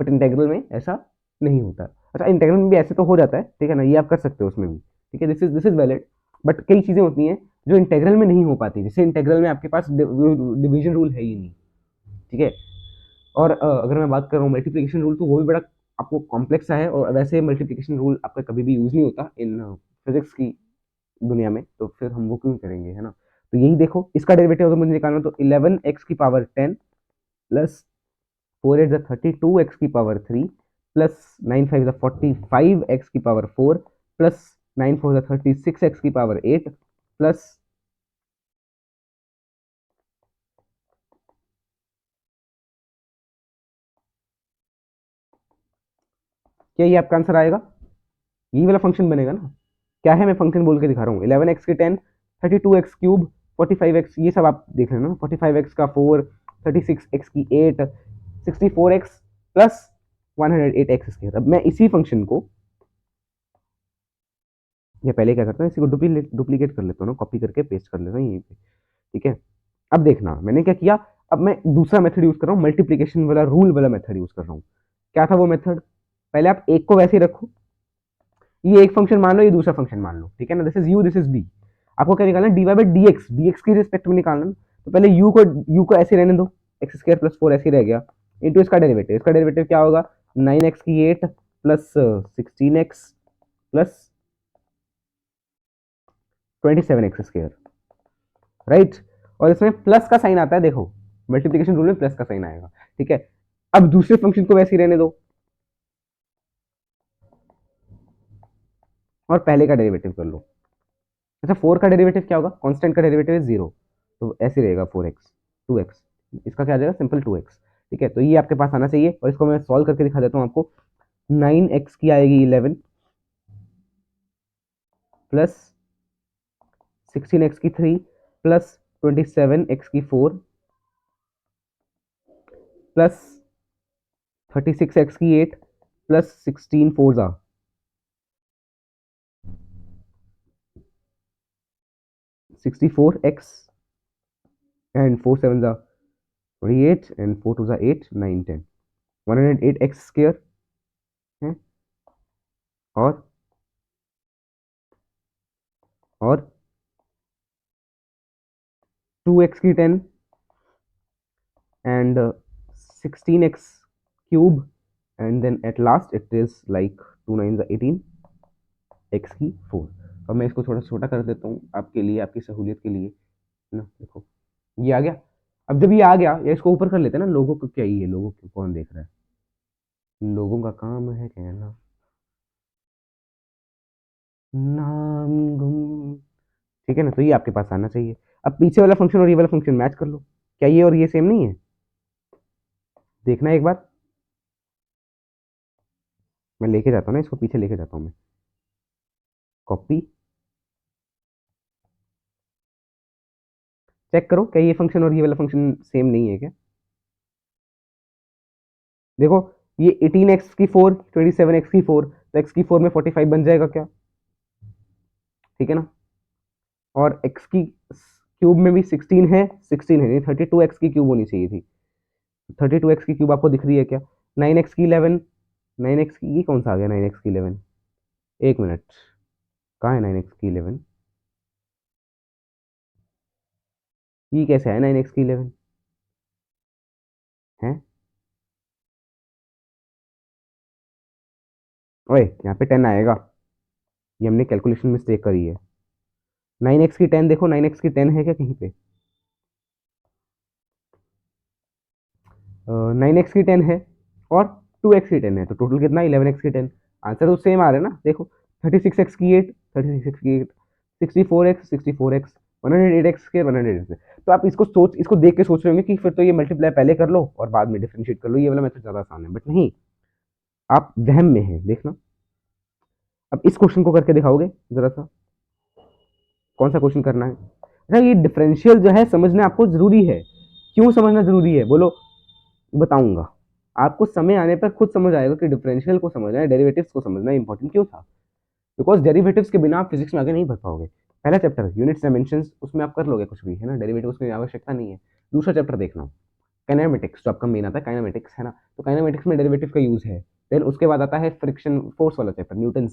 बट इंटेग्रल में ऐसा नहीं होता। अच्छा, इंटेग्रल में भी ऐसे तो हो जाता है, ठीक है ना, ये आप कर सकते हो उसमें भी, ठीक है, दिस इज वैलिड। बट कई चीजें होती हैं जो इंटेग्रल में नहीं हो पाती, जैसे इंटेग्रल में आपके पास डिवीजन रूल है ही नहीं, ठीक है। और अगर मैं बात कर रहा हूँ मल्टीप्लिकेशन रूल, तो वो भी बड़ा आपको कॉम्प्लेक्स है, और वैसे मल्टीप्लिकेशन रूल आपका कभी भी यूज नहीं होता इन फिजिक्स की दुनिया में, तो फिर हम वो क्यों करेंगे, है ना। तो यही देखो, इसका डेरिवेटिव अगर मुझे निकालना, तो 11x की पावर 10 प्लस 4 8 32 एक्स की पावर 3 प्लस 9 5 45 एक्स की पावर 4 प्लस 9 4 36 एक्स की पावर 8 प्लस, क्या ये आपका आंसर आएगा? यही वाला फंक्शन बनेगा ना। क्या है, मैं फंक्शन बोल के दिखा रहा हूँ, 11x की 10, 32x क्यूब, 45x, ये सब आप देख लेना, 45x का 4, 36x की 8, 64x प्लस 108x स्क्वायर। अब मैं इसी फंक्शन को, या पहले क्या करता हूँ, इसी को डुप्लीकेट कर लेता हूँ ना, कॉपी करके पेस्ट कर लेता हूँ यहीं पे, ठीक है। अब देखना मैंने क्या किया, अब मैं दूसरा मेथड यूज कर रहा हूँ, मल्टीप्लीकेशन वाला रूल वाला मेथड यूज कर रहा हूँ। क्या था वो मेथड? पहले आप एक को वैसे ही रखो, ये एक फंक्शन मान लो, ये दूसरा फंक्शन मान लो, ठीक है ना, this is u, this is b. आपको क्या निकालना है, D Y by D x, d x की रिस्पेक्ट में निकालना। तो पहले यू को ऐसे रहने दो, एक्स स्क्वायर प्लस 4 ऐसे रह गया, इंटू इसका डेरिवेटिव क्या होगा, 9x की 8 plus 16x plus 27x square, right. और इसमें प्लस का साइन आता है, देखो मल्टीप्लिकेशन रूल में प्लस का साइन आएगा, ठीक है। अब दूसरे फंक्शन को वैसे ही रहने दो, और पहले का डेरिवेटिव कर लो। अच्छा, 4 का डेरिवेटिव क्या होगा, कांस्टेंट का डेरिवेटिव है 0, तो ऐसे रहेगा 4x 2x, इसका क्या आ जाएगा सिंपल 2x। ठीक है, तो ये आपके पास आना चाहिए और इसको मैं सॉल्व करके दिखा देता हूँ आपको। 9x की आएगी 11 प्लस 16x की 3 प्लस 27x की 4 प्लस 36x की 8 प्लस 16 4 जा 64x एंड 4 7 जा 28 एंड 4 2 जा 8 9 10 108x स्क्वायर है। और 2x की 10 and 16x cube and then at last it is like 2 9 18 x की 4। अब मैं इसको थोड़ा छोटा कर देता हूँ आपके लिए, आपकी सहूलियत के लिए ना। देखो ये आ गया। अब जब ये आ गया, या इसको ऊपर कर लेते हैं ना, लोगों को क्या ही है, लोगों को कौन देख रहा है, लोगों का काम है कहना नाम गुम। ठीक है ना, तो ये आपके पास आना चाहिए। अब पीछे वाला फंक्शन और ये वाला फंक्शन मैच कर लो, क्या ये और ये सेम नहीं है, देखना एक बार। मैं लेके जाता हूँ ना इसको, पीछे लेके जाता हूँ मैं, कॉपी, चेक करो क्या ये फंक्शन और ये वाला फंक्शन सेम नहीं है क्या। देखो ये 18x की 4 27x की 4, तो x की 4 में 45 बन जाएगा क्या, ठीक है ना। और x की क्यूब में भी 16 है, 16 है नहीं, 32x की क्यूब होनी चाहिए थी। 32x की क्यूब आपको दिख रही है क्या, 9x की 11, 9x की, ये कौन सा आ गया 9x की 11, एक मिनट, कहाँ है 9x की 11, ये कैसे है 9x की 11 है। ओए यहाँ पे 10 आएगा, ये हमने कैलकुलेशन मिस्टेक करी है। 9x की 10 देखो, 9x की 10 है क्या कहीं पे, 9x की 10 है और 2x की 10 है, तो टोटल कितना 11x की 10। आंसर तो सेम आ रहा है ना, देखो 36x की 8, 36x की 8, 64x 64x, 108x के 108x। तो आप इसको इसको देख के सोच रहे होंगे कि फिर तो ये मल्टीप्लाई पहले कर लो और बाद में डिफरेंशिएट कर लो, ये वाला मेथड ज़्यादा आसान है, बट नहीं, आप वहम में है, देखना। अब इस क्वेश्चन को करके दिखाओगे जरा सा, कौन सा क्वेश्चन करना है। अच्छा ये डिफरेंशियल जो है समझना आपको जरूरी है, क्यों समझना जरूरी है बोलो, बताऊंगा आपको, समय आने पर खुद समझ आएगा कि डिफरेंशियल को समझना है, डेरिवेटिव्स को समझना इंपॉर्टेंट क्यों था। बिकॉज डेरिवेटिव्स के बिना आप फिजिक्स में आगे नहीं बढ़ पाओगे। पहला चैप्टर यूनिट्स डायमेंशंस, उसमें आप कर लोगे कुछ भी है ना, डेरिवेटिव उसमें आवश्यकता नहीं है। दूसरा चैप्टर देखना काइनेमेटिक्स, जो आपका मेन आता है काइनेमेटिक्स है ना, तो काइनेमेटिक्स में डेरिवेटिव का यूज है। देन उसके बाद आता है फ्रिक्शन फोर्स वाला चैप्टर, न्यूटन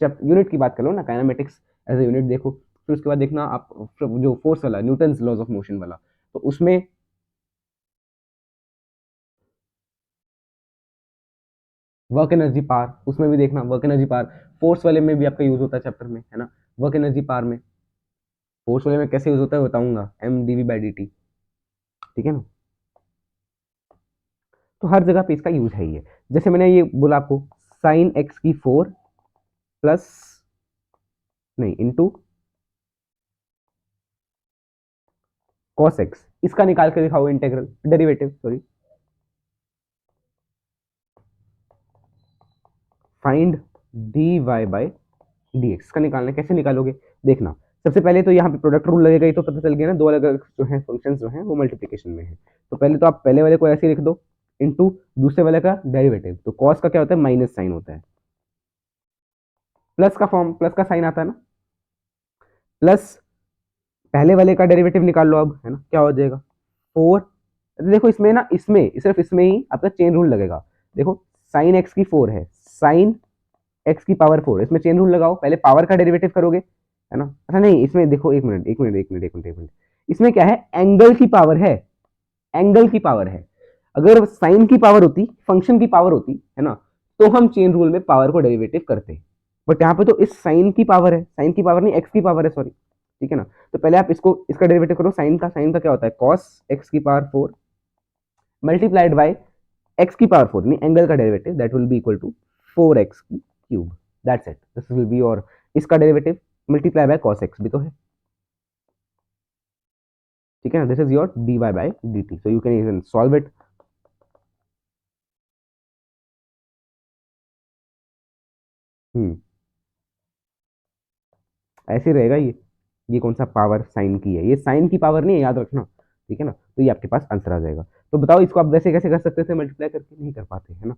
यूनिट की बात कर लो ना, काइनेमेटिक्स एज ए यूनिट देखो। फिर उसके बाद देखना आप जो फोर्स वाला, न्यूटन लॉज ऑफ मोशन वाला, तो उसमें वर्क एनर्जी पावर, उसमें भी देखना वर्क एनर्जी पावर। फोर्स वाले में भी आपका यूज होता है चैप्टर में है ना, वर्क एनर्जी पावर में। फोर्स वाले में कैसे यूज होता है बताऊंगा, m d we by D t, ठीक है ना। तो हर जगह पे इसका यूज है ये। जैसे मैंने ये बोला आपको, साइन एक्स की 4 प्लस, नहीं इंटू कॉस एक्स, इसका निकाल के दिखाओ integral, derivative sorry, find d Y by D x का निकालना, कैसे निकालोगे देखना। सबसे पहले तो यहाँ पे प्रोडक्ट रूल लगेगा, ये तो पता चल गया ना, दो अलग अलग जो है फंक्शंस जो हैं वो मल्टीप्लिकेशन में है। तो पहले तो आप पहले वाले को ऐसे लिख दो, इनटू दूसरे वाले का डेरिवेटिव, तो कॉस का क्या होता है माइनस साइन होता है, प्लस का फॉर्म, प्लस का साइन आता है ना, प्लस पहले वाले का डेरिवेटिव निकाल लो अब, है ना, क्या हो जाएगा 4। देखो इसमें ना, इसमें सिर्फ इसमें ही आपका चेन रूल लगेगा। देखो साइन एक्स की 4 है, साइन एक्स की पावर 4, इसमें चेन रूल लगाओ, पहले पावर का डेरिवेटिव करोगे है ना। अच्छा नहीं, इसमें देखो एक मिनट एक मिनट एक मिनट एक मिनट एक मिनट, इसमें क्या है, एंगल की पावर है, एंगल की पावर है। अगर साइन की पावर होती, फंक्शन की पावर होती है ना, तो हम चेन रूल में पावर को डेरिवेटिव करते। बट यहाँ पे तो इस साइन की पावर है, साइन की पावर नहीं एक्स की पावर है, सॉरी, ठीक है ना। तो पहले आप इसको, इसका डेरिवेटिव करो, साइन का क्या होता है कॉस एक्स की पावर 4 मल्टीप्लाइड बाय एक्स की पावर 4, नहीं एंगल का derivative, that will be equal to 4x की cube, that's it, this will be, और इसका derivative multiply by cos X भी तो है, ठीक है ना, this is your dy by dt, so you can even solve it. हम्म ऐसे रहेगा ये कौन सा पावर साइन की है, ये साइन की पावर नहीं है, याद रखना, ठीक है ना, तो ये आपके पास आंसर आ जाएगा। तो बताओ इसको आप वैसे कैसे कर सकते थे, मल्टीप्लाई करके नहीं कर पाते, है ना।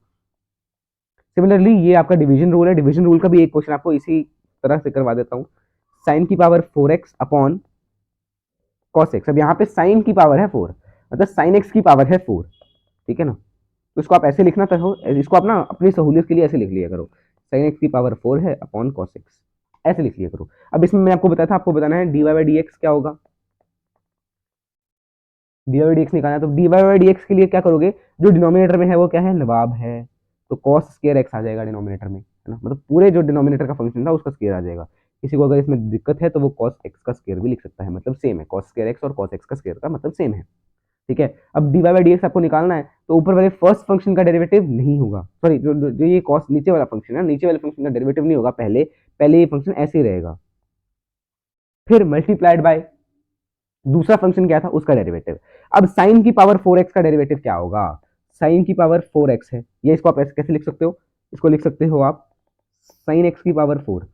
सिमिलरली ये आपका डिवीजन रूल है, डिवीजन रूल का भी एक क्वेश्चन आपको इसी तरह से करवा देता हूँ। साइन की power 4x upon cos x, अब यहाँ पे साइन की पावर है 4, मतलब साइन एक्स की पावर है 4, ठीक है ना। तो इसको आप ऐसे लिखना चाहो, इसको आप ना अपनी सहूलियत के लिए ऐसे लिख लिया करो, साइन एक्स की पावर 4 है अपॉन कॉस एक्स, ऐसे लिख लिया करो। अब इसमें मैं आपको बताया था, आपको बताना है D Y by D X क्या होगा, D Y by D X निकालना है, तो D Y by D X के लिए क्या करोगे, जो डिनोमिनेटर में है वो क्या है, नवाब है, तो कॉस स्केयर एक्स आ जाएगा डिनोमिनेटर में, है ना, मतलब पूरे जो डिनोमिनेटर का फंक्शन था उसका स्केयर आ जाएगा। किसी को अगर इसमें दिक्कत है तो वो कॉस एक्स का स्केयर भी लिख सकता है, मतलब सेम है, कॉस स्केयर एक्स और कॉस एक्स का स्केयर का मतलब सेम है, ठीक है। अब D Y by D X आपको निकालना है, तो ऊपर वाले फर्स्ट फंक्शन का डेरिवेटिव नहीं होगा, सॉरी जो ये कॉस नीचे वाला फंक्शन है, नीचे वाले फंक्शन का डेरिवेटिव नहीं होगा, पहले पहले ये फंक्शन ऐसे ही रहेगा, फिर मल्टीप्लाइड बाय दूसरा फंक्शन क्या था उसका डेरिवेटिव। अब साइन की पावर 4x का डेरिवेटिव क्या होगा, साइन की पावर 4x है, ये इसको आप ऐसे कैसे लिख सकते हो, इसको लिख सकते हो आप साइन एक्स की पावर 4,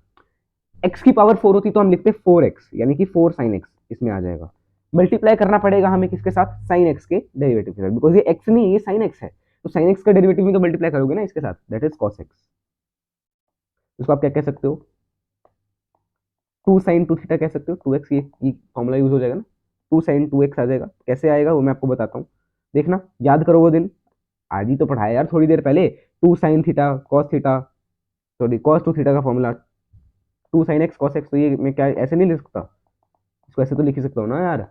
एक्स की पावर 4 होती तो हम लिखते 4x, यानी कि 4 साइन एक्स इसमें आ जाएगा, मल्टीप्लाई करना पड़ेगा हमें किसके साथ, साइन एक्स के डेरिवेटिव के साथ, बिकॉज ये एक्स नहीं ये साइन एक्स है, तो साइन एक्स का डेरिवेटिव में तो मल्टीप्लाई करोगे ना इसके साथ, दैट इज कॉस एक्स। इसको आप क्या कह सकते हो, 2 sin 2 थीटा कह सकते हो, 2x, ये फॉर्मूला यूज हो जाएगा ना, 2 sin 2x आ जाएगा, कैसे आएगा वो मैं आपको बताता हूँ, देखना याद करो वो दिन, आज ही तो पढ़ाया यार थोड़ी देर पहले, 2 sin theta cos theta, sorry cos 2 theta का formula 2 sin x cos x, तो ये मैं क्या ऐसे नहीं लिख सकता, इसको ऐसे तो लिख ही सकता हूँ ना यार,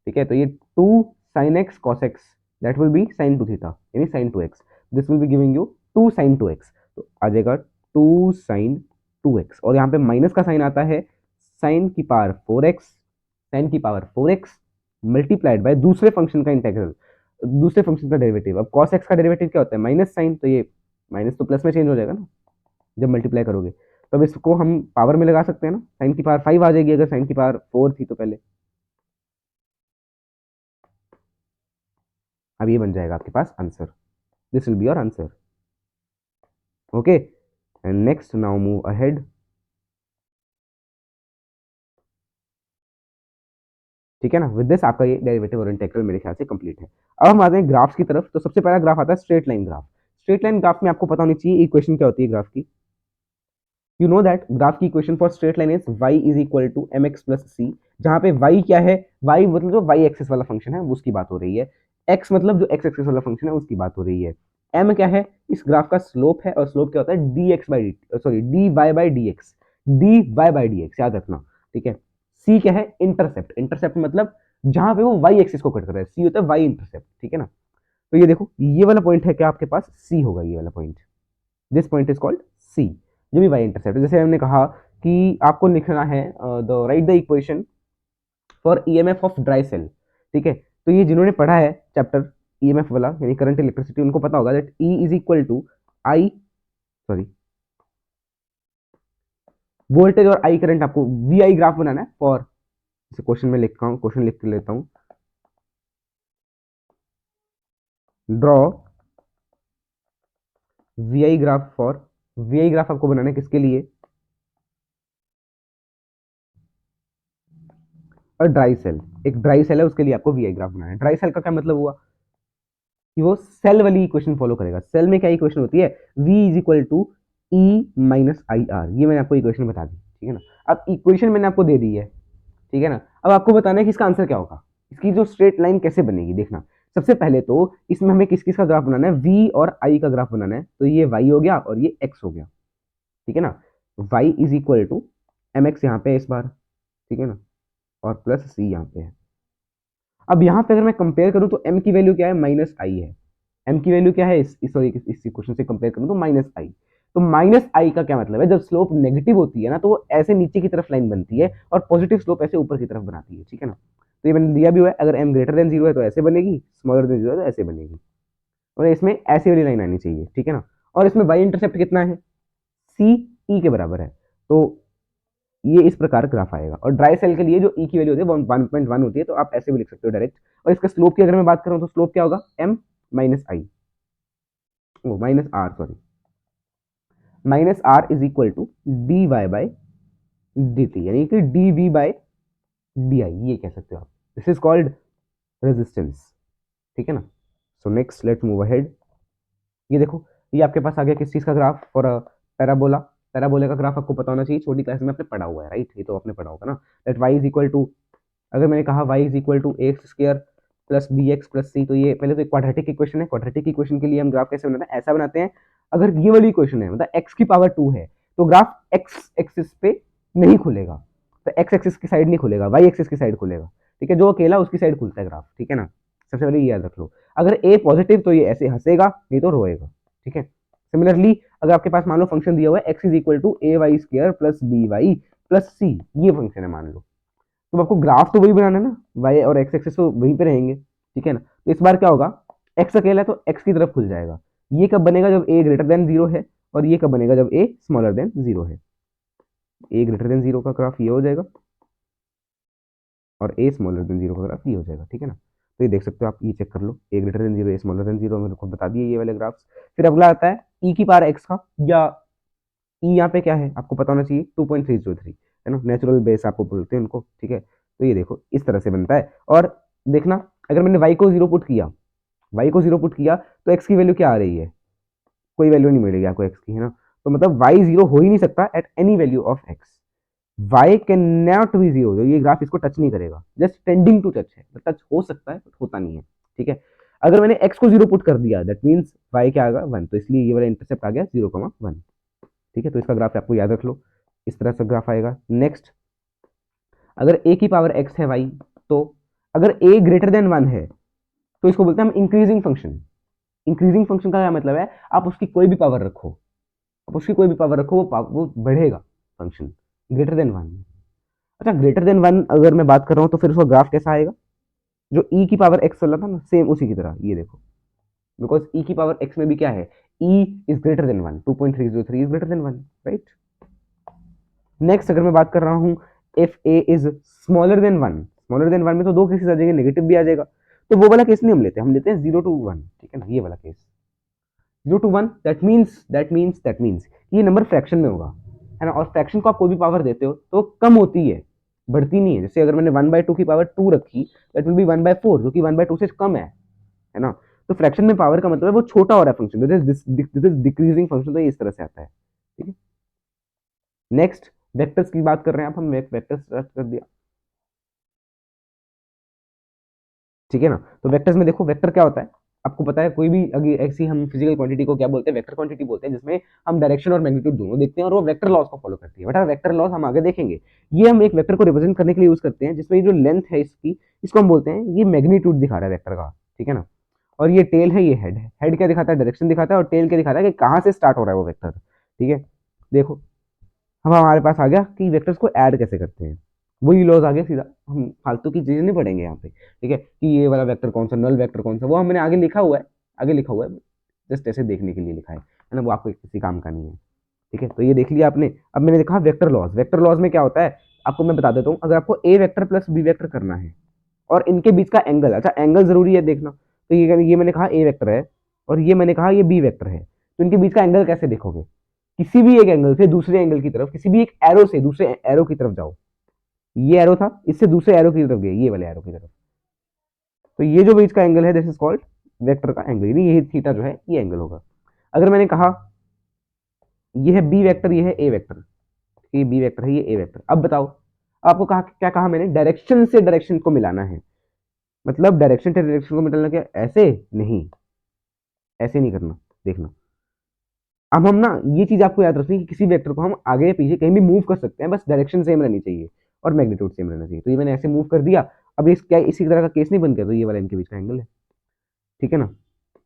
ठीक है, तो ये 2 sin x cos x that will B sin 2 theta, यानी sin 2x, this will be giving you 2 sin 2x, तो आ जाएगा 2 sin 2x, और यहाँ पे माइनस का साइन आता है, साइन की पावर 4x, साइन की पावर 4x मल्टीप्लाइड बाय दूसरे फंक्शन का इंटेग्रल, दूसरे फंक्शन का डेरिवेटिव। अब cos x का डेरिवेटिव क्या होता है, माइनस साइन, तो ये माइनस तो प्लस में चेंज हो जाएगा ना जब मल्टीप्लाई करोगे, तो अब इसको हम पावर में लगा सकते हैं ना, साइन की पावर 5 आ जाएगी अगर साइन की पावर 4 थी तो पहले, अब ये बन जाएगा आपके पास answer, this will be your answer, okay. And next now move ahead, ठीक है ना, विद दिस आपका ये डेरिवेटिव और इंटीग्रल मेरे ख्याल से कंप्लीट है। अब हम आते हैं ग्राफ्स की तरफ, तो सबसे पहला ग्राफ आता है straight line graph. Straight line graph में आपको पता होनी चाहिए इक्वेशन क्या होती है ग्राफ की, यू नो दैट ग्राफ की equation for straight line is y is equal to M x plus c, जहां पे y क्या है, y मतलब जो y एक्सिस वाला फंक्शन है उसकी बात हो रही है, x मतलब जो x एक्सिस वाला फंक्शन है उसकी बात हो रही है, m क्या है, इस ग्राफ का स्लोप है, और स्लोप क्या होता है dx by D, sorry dy by dx, dy by dx याद रखना, ठीक है। c क्या है, इंटरसेप्ट, इंटरसेप्ट मतलब जहां पे वो y एक्सिस को कट कर रहा है, c होता है y इंटरसेप्ट, ठीक है ना। तो ये देखो ये वाला पॉइंट है क्या आपके पास, c होगा ये वाला point, this point is called c, जो भी वाई इंटरसेप्ट, जैसे हमने कहा कि आपको लिखना है the write the equation for EMF of dry cell, ठीक है, तो ये जिन्होंने पढ़ा है चैप्टर ईएमएफ वाला यानी करंट इलेक्ट्रिसिटी, उनको पता होगा that E is equal to I, sorry voltage और आई करंट, आपको वी आई ग्राफ बनाना है फॉर, जैसे क्वेश्चन में लिखता हूँ, क्वेश्चन लिख लेता हूँ, draw V I graph for, V I graph आपको बनाना है किसके लिए, और ड्राई सेल, एक ड्राई सेल है उसके लिए आपको वी आई ग्राफ बनाना है। ड्राई सेल का क्या मतलब हुआ कि वो सेल वाली इक्वेशन फॉलो करेगा, सेल में क्या इक्वेशन होती है, v is equal to E minus I R, ये मैंने आपको इक्वेशन बता दी, ठीक है ना। अब इक्वेशन मैंने आपको दे दी है, ठीक है ना, अब आपको बताना है कि इसका आंसर क्या होगा, इसकी जो स्ट्रेट लाइन कैसे बनेगी, देखना सबसे पहले तो इसमें हमें किस किस का ग्राफ बनाना है, v और i का ग्राफ बनाना है, तो ये y हो गया और ये x हो गया, ठीक है ना, y is equal to M X यहाँ पे है इस बार, ठीक है ना, और प्लस c यहाँ पे है। अब यहाँ पे अगर मैं कंपेयर करूँ तो m की वैल्यू क्या है, माइनस आई है, m की वैल्यू क्या है सॉरी इस इक्वेशन से कंपेयर करूँ तो माइनस आई, तो माइनस आई का क्या मतलब है, जब स्लोप नेगेटिव होती है ना तो वो ऐसे नीचे की तरफ लाइन बनती है और पॉजिटिव स्लोप ऐसे ऊपर की तरफ बनाती है, ठीक है ना। तो ये मैंने दिया भी हुआ है, अगर m ग्रेटर देन जीरो है तो ऐसे बनेगी, स्मॉलर देन जीरो है तो ऐसे बनेगी, और इसमें ऐसी वाली लाइन आनी चाहिए, ठीक है ना। और इसमें y इंटरसेप्ट कितना है, सी ई के बराबर है, तो ये इस प्रकार ग्राफ आएगा। और ड्राई सेल के लिए जो ई की वैल्यू होती है वो 1.1 होती है, तो आप ऐसे भी लिख सकते हो डायरेक्ट। और इसका स्लोप की अगर मैं बात करूं तो स्लोप क्या होगा, m minus I, O minus R sorry, minus R is equal to D Y by D T, यानी कि D we by D I, ये कह सकते हो आप। दिस इज कॉल्ड रेजिस्टेंस, ठीक है ना। So next let's move ahead. ये देखो, ये आपके पास आ गया किस चीज का ग्राफ, फॉर पैराबोला। पैराबोला का ग्राफ आपको पता होना चाहिए, छोटी क्लास में आपने पढ़ा हुआ है, राइट, ये तो आपने पढ़ा होगा ना। That y is equal to, अगर मैंने कहा y is equal to x square plus b x plus c, तो ये पहले तो एक क्वाड्रेटिक इक्वेशन है। क्वाड्रेटिक इक्वेशन के लिए हम ग्राफ कैसे बनाते हैं, ऐसा बनाते हैं, अगर ये वाली इक्वेशन है मतलब x की पावर 2 है तो ग्राफ x एक्सिस पे नहीं खुलेगा, तो x एक्सिस की साइड नहीं खुलेगा, y एक्सिस की साइड खुलेगा, ठीक है, जो अकेला उसकी साइड खुलता है ग्राफ, ठीक है ना। सबसे पहले ये याद रख लो, अगर a पॉजिटिव तो ये ऐसे हंसेगा, नहीं तो रोएगा, ठीक है। सिमिलरली अगर आपके पास मान लो फंक्शन दिया हुआ है x is equal to a y square plus b y plus c, ये फंक्शन है मान लो, तो आपको ग्राफ तो वही बनाना है ना, y और x एक्सिस तो वहीं पे रहेंगे, ठीक है ना। तो इस बार क्या होगा, x अकेला है तो x की तरफ खुल जाएगा। ये कब बनेगा, जब a ग्रेटर देन जीरो है, और ये कब बनेगा, जब a स्मॉलर देन जीरो है। a ग्रेटर देन जीरो का ग्राफ ये हो जाएगा, और a स्मॉलर देन जीरो का ग्राफ ये हो जाएगा, ठीक है ना। तो ये देख सकते हो आप, ये चेक कर लो, a greater than zero, a smaller than zero, मेरे को बता दिए ये वाले ग्राफ्स। फिर अगला आता है e की पावर x का, या ई यहाँ पे क्या है आपको पता होना चाहिए, 2.303 है ना, नेचुरल बेस आपको बोलते हैं उनको, ठीक है। तो ये देखो इस तरह से बनता है। और देखना, अगर मैंने y को जीरो पुट किया, y को जीरो पुट किया तो x की वैल्यू क्या आ रही है, कोई वैल्यू नहीं मिलेगी आपको x की, है ना। तो मतलब y जीरो हो ही नहीं सकता at any value of x, y can not be zero, ये ग्राफ इसको टच नहीं करेगा, जस्ट टेंडिंग टू टच है, टच हो सकता है बट होता नहीं है, ठीक है। अगर मैंने x को जीरो पुट कर दिया दैट मीन्स y क्या आएगा 1, तो इसलिए ये वाला इंटरसेप्ट आ गया 0,1, ठीक है। तो इसका ग्राफ आपको याद रख लो, इस तरह से ग्राफ आएगा। नेक्स्ट, अगर a की पावर x है y, तो अगर a ग्रेटर देन 1 है तो इसको बोलते हैं हम इंक्रीजिंग फंक्शन। इंक्रीजिंग फंक्शन का क्या मतलब है, आप उसकी कोई भी पावर रखो, आप उसकी कोई भी पावर रखो, वो बढ़ेगा फंक्शन ग्रेटर देन 1। अच्छा, ग्रेटर देन 1 अगर मैं बात कर रहा हूं तो फिर उसका ग्राफ कैसा आएगा, जो e की पावर x वाला था ना, सेम उसी की तरह, ये देखो, बिकॉज e की पावर x में भी क्या है, e is greater then 1, 2.303 is greater then 1, right. Next अगर मैं बात कर रहा हूं if a is smaller then 1, smaller than 1 में तो दो केसेस आ जाएंगे, नेगेटिव भी आ जाएगा, तो वो वाला केस नहीं हम लेते, हम लेते हैं 0 to 1, ठीक है ना, ये वाला केस 0 to 1, दैट मीन्स ये नंबर फ्रैक्शन में होगा, है ना। और फ्रैक्शन को आप कोई भी पावर देते हो तो कम होती है, बढ़ती नहीं है। जैसे अगर मैंने 1/2 की पावर 2 रखी, दैट विल बी 1/4, जो कि 1/2 से कम है ना। तो फ्रैक्शन में पावर का मतलब है वो छोटा हो रहा है function, this is decreasing function, तो ये इस तरह से आता है, ठीक है। नेक्स्ट, वेक्टर्स की बात कर रहे हैं, आप हम वेक्टर्स कर दिया, ठीक है ना। तो वेक्टर्स में देखो, वेक्टर क्या होता है आपको पता है, कोई भी अगर ऐसी हम फिजिकल क्वांटिटी को क्या बोलते हैं, वेक्टर क्वांटिटी बोलते हैं, जिसमें हम डायरेक्शन और मैग्नीट्यूड दोनों देखते हैं, और वो वेक्टर लॉस को फॉलो करती है। बेटा वेक्टर लॉस हम आगे देखेंगे, ये हम एक वेक्टर को रिप्रेजेंट करने के लिए यूज करते हैं, जिसमें ये जो लेंथ है इसकी, इसको हम बोलते हैं, ये मैग्नीट्यूड दिखा रहा है वेक्टर का, ठीक है ना। और ये टेल है, ये हेड है, हेड क्या दिखाता है, डायरेक्शन दिखाता है, और टेल क्या दिखाता है कि कहाँ से स्टार्ट हो रहा है वो वेक्टर, ठीक है। देखो, अब हमारे पास आ गया कि वेक्टर्स को ऐड कैसे करते हैं, वही लॉज आ गया सीधा, हम फालतू की चीजें नहीं पढ़ेंगे यहाँ पे, ठीक है, कि ये वाला वेक्टर कौन सा, नल वेक्टर कौन सा, वो हमने आगे लिखा हुआ है, आगे लिखा हुआ है, जस्ट ऐसे देखने के लिए लिखा है ना, वो आपको किसी काम का नहीं है, ठीक है। तो ये देख लिया आपने। अब मैंने देखा वेक्टर लॉज, वेक्टर लॉज में क्या होता है आपको मैं बता देता हूँ, अगर आपको ए वेक्टर प्लस बी वेक्टर करना है और इनके बीच का एंगल, अच्छा एंगल जरूरी है देखना, तो ये मैंने कहा ए वेक्टर है और ये मैंने कहा ये बी वेक्टर है, तो इनके बीच का एंगल कैसे देखोगे, किसी भी एक एंगल से दूसरे एंगल की तरफ, किसी भी एक एरो से दूसरे एरो की तरफ जाओ, ये एरो था, इससे दूसरे एरो की तरफ गए, ये वाले एरो की तरफ, तो ये जो बीच का एंगल है दिस इज कॉल्ड वेक्टर का एंगल, यानी ये थीटा जो है ये एंगल होगा। अगर मैंने कहा ये है बी वेक्टर, ये है ए वेक्टर, ये बी वेक्टर है, ये ए वेक्टर, अब बताओ आपको कहा क्या कहा मैंने, डायरेक्शन से डायरेक्शन को मिलाना है, मतलब डायरेक्शन से डायरेक्शन को मिलाना, क्या ऐसे नहीं, ऐसे नहीं करना, देखना। अब हम ना ये चीज आपको याद रखनी है कि किसी वेक्टर को हम आगे या पीछे कहीं भी मूव कर सकते हैं, बस डायरेक्शन सेम रहनी चाहिए और मैग्नीट्यूड सेम रहना चाहिए। तो ये मैंने ऐसे मूव कर दिया, अब इस क्या इसी तरह का केस नहीं बन गया, तो ये वाला इनके बीच का एंगल है, ठीक है ना।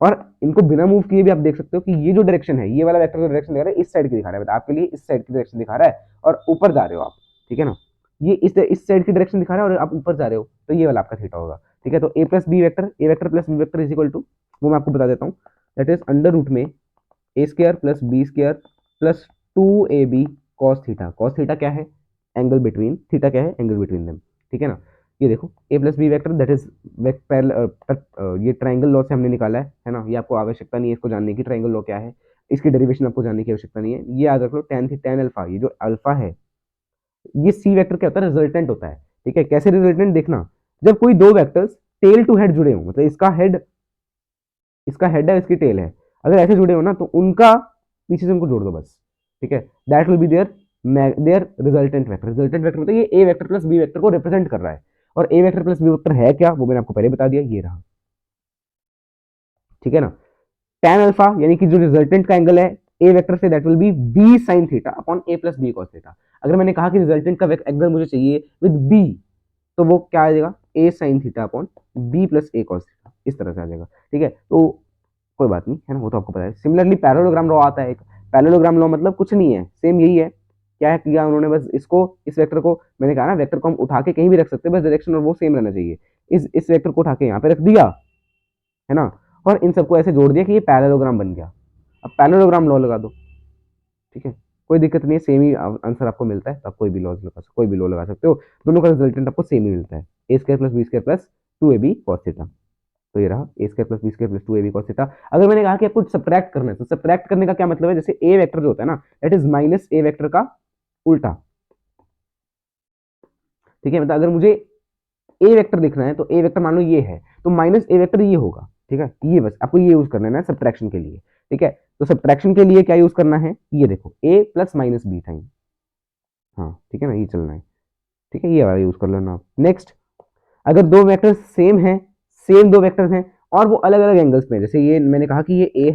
और इनको बिना मूव किए भी आप देख सकते हो कि ये जो डायरेक्शन है, ये वाला वेक्टर जो डायरेक्शन दिखा रहा है इस साइड की दिखा रहा है, आपके लिए इस साइड की डायरेक्शन दिखा रहा है और ऊपर जा रहे हो आप, ठीक है ना। ये इस साइड की डायरेक्शन दिखा रहा है और आप ऊपर जा रहे हो, तो ये वाला आपका थीटा होगा, ठीक है। तो a plus B vector, a vector plus B vector is equal to, वो मैं आपको बता देता हूँ, दैट इज अंडर रूट में a square plus b square plus 2ab cos theta. Cos theta क्या है, एंगल बिटवीन, थीटा क्या है, एंगल बिटवीन देम, ठीक है ना। ये देखो a plus B vector that is ये ट्राइंगल लॉ से हमने निकाला है ना। ये आपको आवश्यकता नहीं है इसको जानने की, ट्राइंगल लॉ क्या है, इसकी डेरिवेशन आपको जानने की आवश्यकता नहीं है। ये याद रख लो tan अल्फा, ये जो अल्फा है ये सी वेक्टर क्या होता है, रिजल्टेंट होता है, ठीक है। कैसे रिजल्टेंट देखना, जब कोई दो वेक्टर्स टेल टू हेड जुड़े हो, मतलब इसका हेड है, इसकी टेल है, अगर ऐसे जुड़े हो ना तो उनका पीछे से उनको जोड़ दो बस, ठीक है। That will be their resultant vector. Resultant vector मतलब ये A vector plus B vector को रिप्रेजेंट कर रहा है। और A vector plus B vector है क्या, वो मैंने आपको पहले बता दिया, ये रहा, ठीक है ना। tan अल्फा यानी कि जो रिजल्टेंट का एंगल है ए वेक्टर से, that will be B sine theta upon A plus B cos theta. अगर मैंने कहा कि रिजल्टेंट का एंगल मुझे चाहिए विद बी, तो वो क्या आ जाएगा, a sine theta upon b plus a cos theta, इस तरह से आ जाएगा, ठीक है। तो कोई बात नहीं है ना, वो तो आपको पता है। सिमिलरली पैरेललोग्राम लॉ आता है एक। पैरेललोग्राम लॉ मतलब कुछ नहीं है, सेम यही है। क्या है किया उन्होंने, बस इसको, इस वेक्टर को, मैंने कहा ना वेक्टर को हम उठा के कहीं भी रख सकते हैं, बस डायरेक्शन और वो सेम रहना चाहिए। इस वेक्टर को उठा के यहाँ पे रख दिया है ना, और इन सबको ऐसे जोड़ दिया कि ये पैरेललोग्राम बन गया। अब पैरेललोग्राम लॉ लगा दो, ठीक है, कोई दिक्कत नहीं है, सेम ही आंसर आपको मिलता है, तो आप कोई भी लॉ लगा, कोई भी लॉ लगा सकते हो, दोनों का रिजल्टेंट आपको सेम ही मिलता है, a square plus b square plus 2ab cos theta. तो ये रहा a square plus b square plus 2ab cos theta. अगर मैंने कहा कि आपको सब्ट्रैक्ट करना है, तो सब्ट्रैक्ट करने का क्या मतलब है, जैसे ए वेक्टर जो होता है ना, that is minus A vector का उल्टा, ठीक है। मतलब अगर मुझे ए वेक्टर लिखना है तो ए वेक्टर मान लो ये है, तो माइनस ए वेक्टर ये होगा, ठीक है। ये बस आपको ये यूज करना है ना सब्ट्रैक्शन के लिए, ठीक है। तो सब्ट्रैक्शन के लिए क्या यूज करना है, ये देखो a plus minus B time, हाँ ठीक है ना, ये चलना है, ठीक है, ये वाला यूज कर लेना आप। नेक्स्ट, अगर दो वेक्टर सेम हैं, सेम दो वेक्टर्स हैं और वो अलग अलग एंगल्स पे हैं, जैसे ये मैंने कहा कि ये ए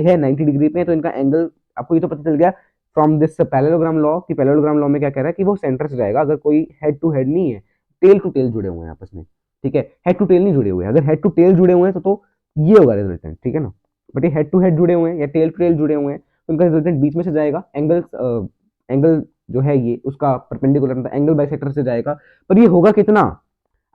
है 90 डिग्री पे है, तो इनका एंगल आपको ये तो पता चल गया फ्रॉम दिस पैरेललोग्राम लॉ, कि पैरेललोग्राम लॉ में क्या कह रहा है कि वो सेंटर से जाएगा अगर कोई हेड टू हेड नहीं है, टेल टू टेल जुड़े हुए हैं आपस में, ठीक है। हेड टू टेल नहीं जुड़े हुए, अगर हेड टू टेल जुड़े हुए हैं तो ये होगा रिजल्टेंट, ठीक है ना। बट ये हेड टू हेड जुड़े हुए हैं या टेल टू टेल जुड़े हुए हैं, तो उनका रिजल्टेंट बीच में से जाएगा, एंगल जो है ये उसका परपेंडिकुलर मतलब एंगल बाइसेक्टर से जाएगा। पर ये होगा कितना,